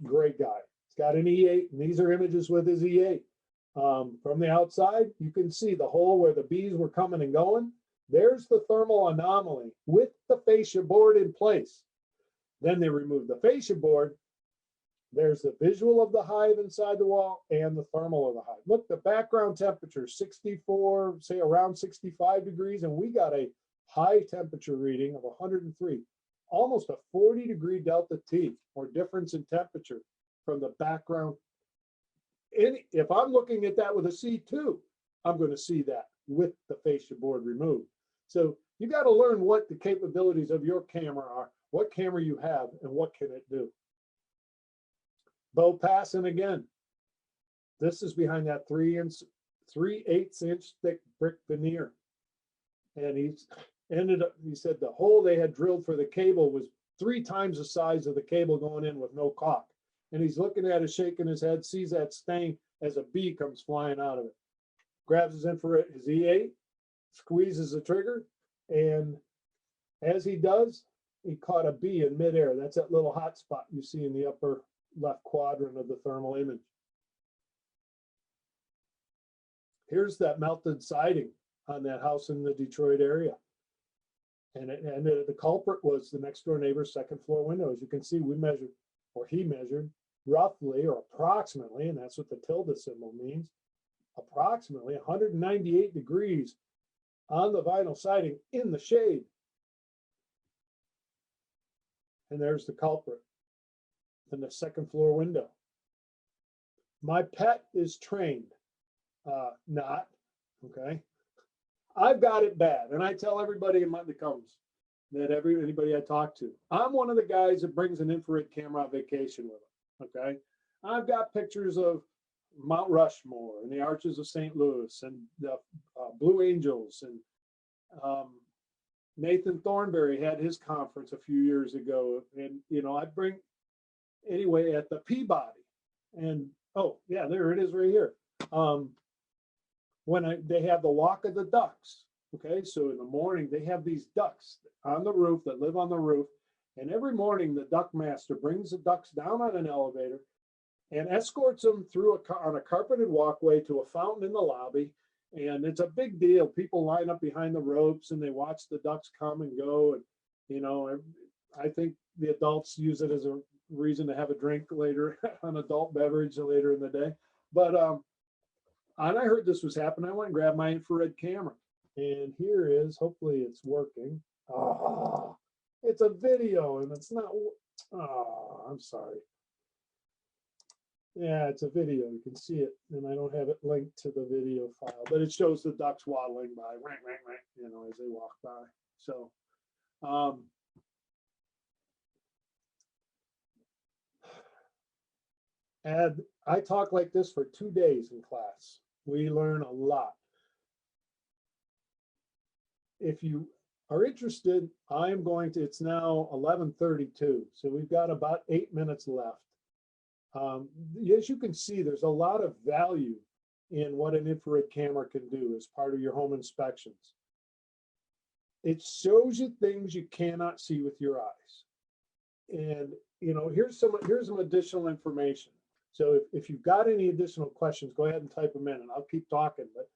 Great guy. He's got an E8, and these are images with his E8. From the outside, you can see the hole where the bees were coming and going. There's the thermal anomaly with the fascia board in place. Then they removed the fascia board. There's the visual of the hive inside the wall and the thermal of the hive. Look, the background temperature, 64, say around 65 degrees, and we got a high temperature reading of 103, almost a 40 degree delta T, or difference in temperature from the background. If I'm looking at that with a C2, I'm going to see that with the fascia board removed. So you got to learn what the capabilities of your camera are, what camera you have, and what can it do. Bow passing again. This is behind that 3/8 inch thick brick veneer. And he said the hole they had drilled for the cable was 3 times the size of the cable going in with no caulk. And he's looking at it, shaking his head, sees that stain as a bee comes flying out of it. Grabs his infrared, his E8, squeezes the trigger, and as he does, he caught a bee in midair. That's that little hot spot you see in the upper left quadrant of the thermal image. Here's that melted siding on that house in the Detroit area. And the culprit was the next door neighbor's second floor window. As you can see, we measured, or he measured, roughly or approximately, and that's what the tilde symbol means, approximately 198 degrees on the vinyl siding in the shade. And there's the culprit in the second floor window. My pet is trained, not, okay? I've got it bad, and I tell everybody that comes, that anybody I talk to, I'm one of the guys that brings an infrared camera on vacation with him, okay? I've got pictures of Mount Rushmore and the Arches of St. Louis and the Blue Angels, and Nathan Thornberry had his conference a few years ago, and I bring, anyway, at the Peabody, and oh yeah, there it is right here. They have the walk of the ducks. Okay, so in the morning they have these ducks on the roof that live on the roof, and every morning the duck master brings the ducks down on an elevator and escorts them through on a carpeted walkway to a fountain in the lobby, And it's a big deal. People line up behind the ropes and they watch the ducks come and go. And, you know, I think the adults use it as a reason to have a drink later, an adult beverage later in the day. But and I heard this was happening. I went and grabbed my infrared camera. And here is, hopefully it's working. Ah, it's a video and it's not, I'm sorry. Yeah, it's a video. You can see it, and I don't have it linked to the video file, but it shows the ducks waddling by, you know, as they walk by. So, and I talk like this for 2 days in class. We learn a lot. If you are interested, I'm going to, it's now 11:32, so we've got about 8 minutes left. As you can see, there's a lot of value in what an infrared camera can do as part of your home inspections. It shows you things you cannot see with your eyes. And, you know, here's some additional information. So if you've got any additional questions, go ahead and type them in and I'll keep talking. But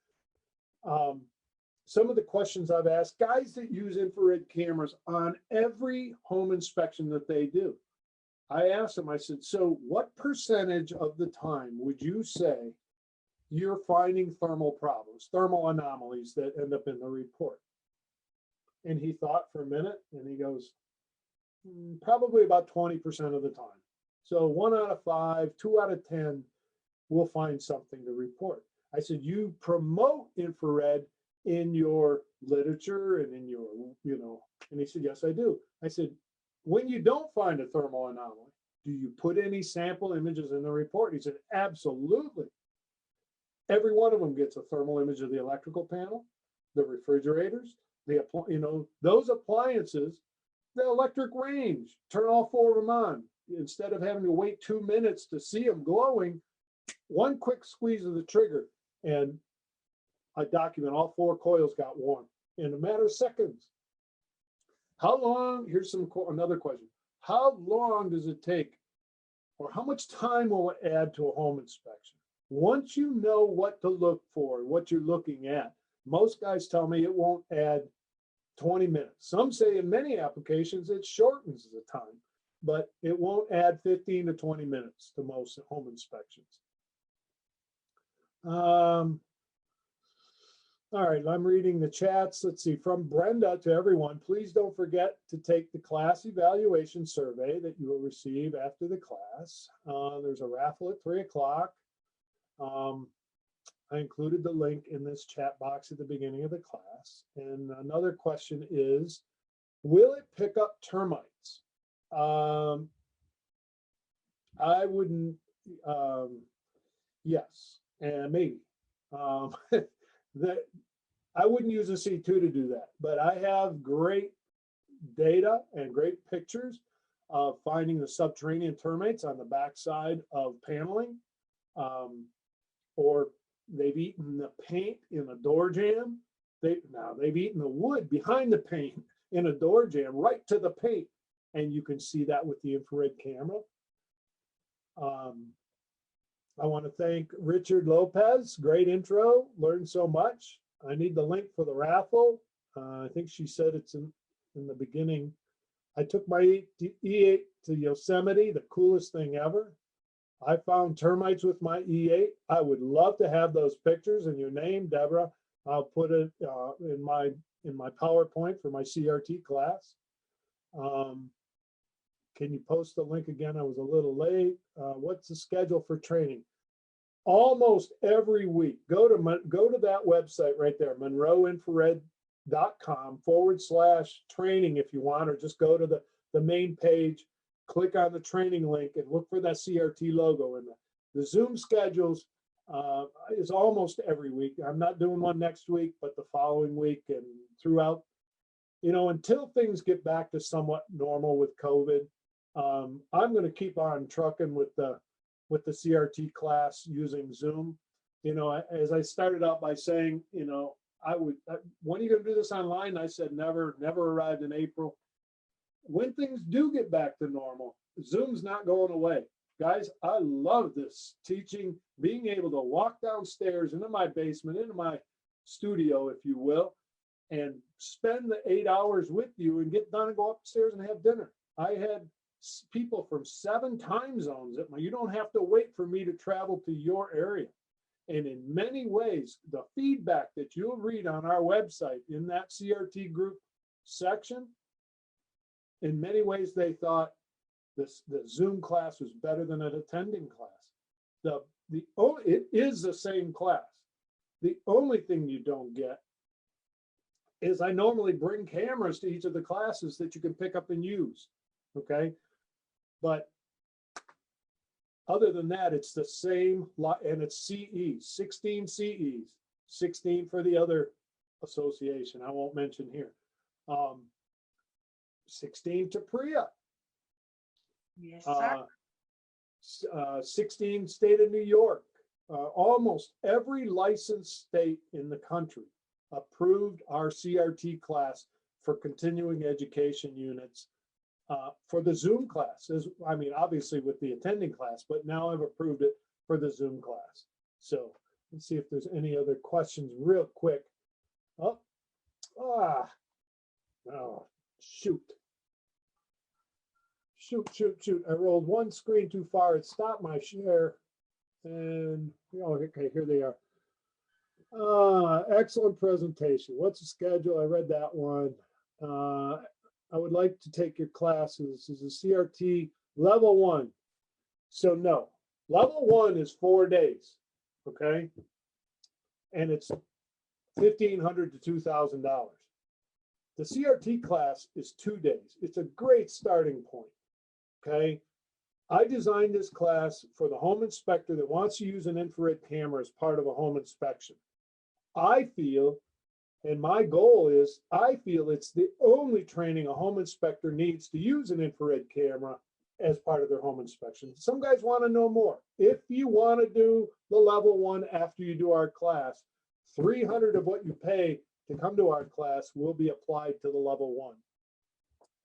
some of the questions I've asked guys that use infrared cameras on every home inspection that they do. I asked them, I said, so what percentage of the time would you say you're finding thermal problems, thermal anomalies that end up in the report? And he thought for a minute and he goes, probably about 20% of the time. So 1 out of 5, 2 out of 10 will find something to report. I said, you promote infrared in your literature and in your, you know, and he said, yes, I do. I said, when you don't find a thermal anomaly, do you put any sample images in the report? He said, absolutely. Every one of them gets a thermal image of the electrical panel, the refrigerators, the, you know, those appliances, the electric range, turn all 4 of them on. Instead of having to wait 2 minutes to see them glowing, one quick squeeze of the trigger and I document all 4 coils got warm in a matter of seconds. How long, here's another question. How long does it take or how much time will it add to a home inspection? Once you know what to look for, what you're looking at, most guys tell me it won't add 20 minutes. Some say in many applications it shortens the time, but it won't add 15 to 20 minutes to most home inspections. All right, I'm reading the chats. Let's see, from Brenda to everyone, please don't forget to take the class evaluation survey that you will receive after the class. There's a raffle at 3 o'clock. I included the link in this chat box at the beginning of the class. And another question is, will it pick up termites? I wouldn't, yes, and maybe. I wouldn't use a C2 to do that, but I have great data and great pictures of finding the subterranean termites on the backside of paneling, or they've eaten the paint in a door jamb. They've eaten the wood behind the paint in a door jamb right to the paint, and you can see that with the infrared camera. I want to thank Richard Lopez. Great intro. Learned so much. I need the link for the raffle. I think she said it's in the beginning. I took my E8 to Yosemite, the coolest thing ever. I found termites with my E8. I would love to have those pictures and your name, Deborah. I'll put it in my PowerPoint for my CRT class. Can you post the link again? I was a little late. What's the schedule for training? Almost every week. Go to that website right there, monroeinfrared.com/training if you want, or just go to the main page, click on the training link and look for that CRT logo. And the Zoom schedules is almost every week. I'm not doing one next week, but the following week and throughout, you know, until things get back to somewhat normal with COVID. I'm going to keep on trucking with the CRT class using Zoom. You know, as I started out by saying, you know, when are you going to do this online? I said, never arrived in April. When things do get back to normal, Zoom's not going away. Guys, I love this teaching, being able to walk downstairs into my basement, into my studio, if you will, and spend the 8 hours with you and get done and go upstairs and have dinner. I had people from 7 time zones you don't have to wait for me to travel to your area. And in many ways, the feedback that you'll read on our website in that CRT group section, in many ways, they thought the Zoom class was better than an attending class. It is the same class. The only thing you don't get is I normally bring cameras to each of the classes that you can pick up and use, okay? But other than that, it's the same, and it's CEs, 16 CEs, 16 for the other association I won't mention here. 16 to PRIA. Yes, sir. 16 state of New York. Almost every licensed state in the country approved our CRT class for continuing education units for the Zoom class. I mean, obviously with the attending class, but now I've approved it for the Zoom class. So let's see if there's any other questions real quick. Oh, shoot. Shoot. I rolled one screen too far. It stopped my share. And, okay, here they are. Excellent presentation. What's the schedule? I read that one. I would like to take your classes. This is a CRT level 1. So no, level 1 is 4 days, okay? And it's $1,500 to $2,000. The CRT class is 2 days. It's a great starting point, okay? I designed this class for the home inspector that wants to use an infrared camera as part of a home inspection. I feel, and my goal is, I feel it's the only training a home inspector needs to use an infrared camera as part of their home inspection. Some guys want to know more. If you want to do the level 1 after you do our class, $300 of what you pay to come to our class will be applied to the level 1.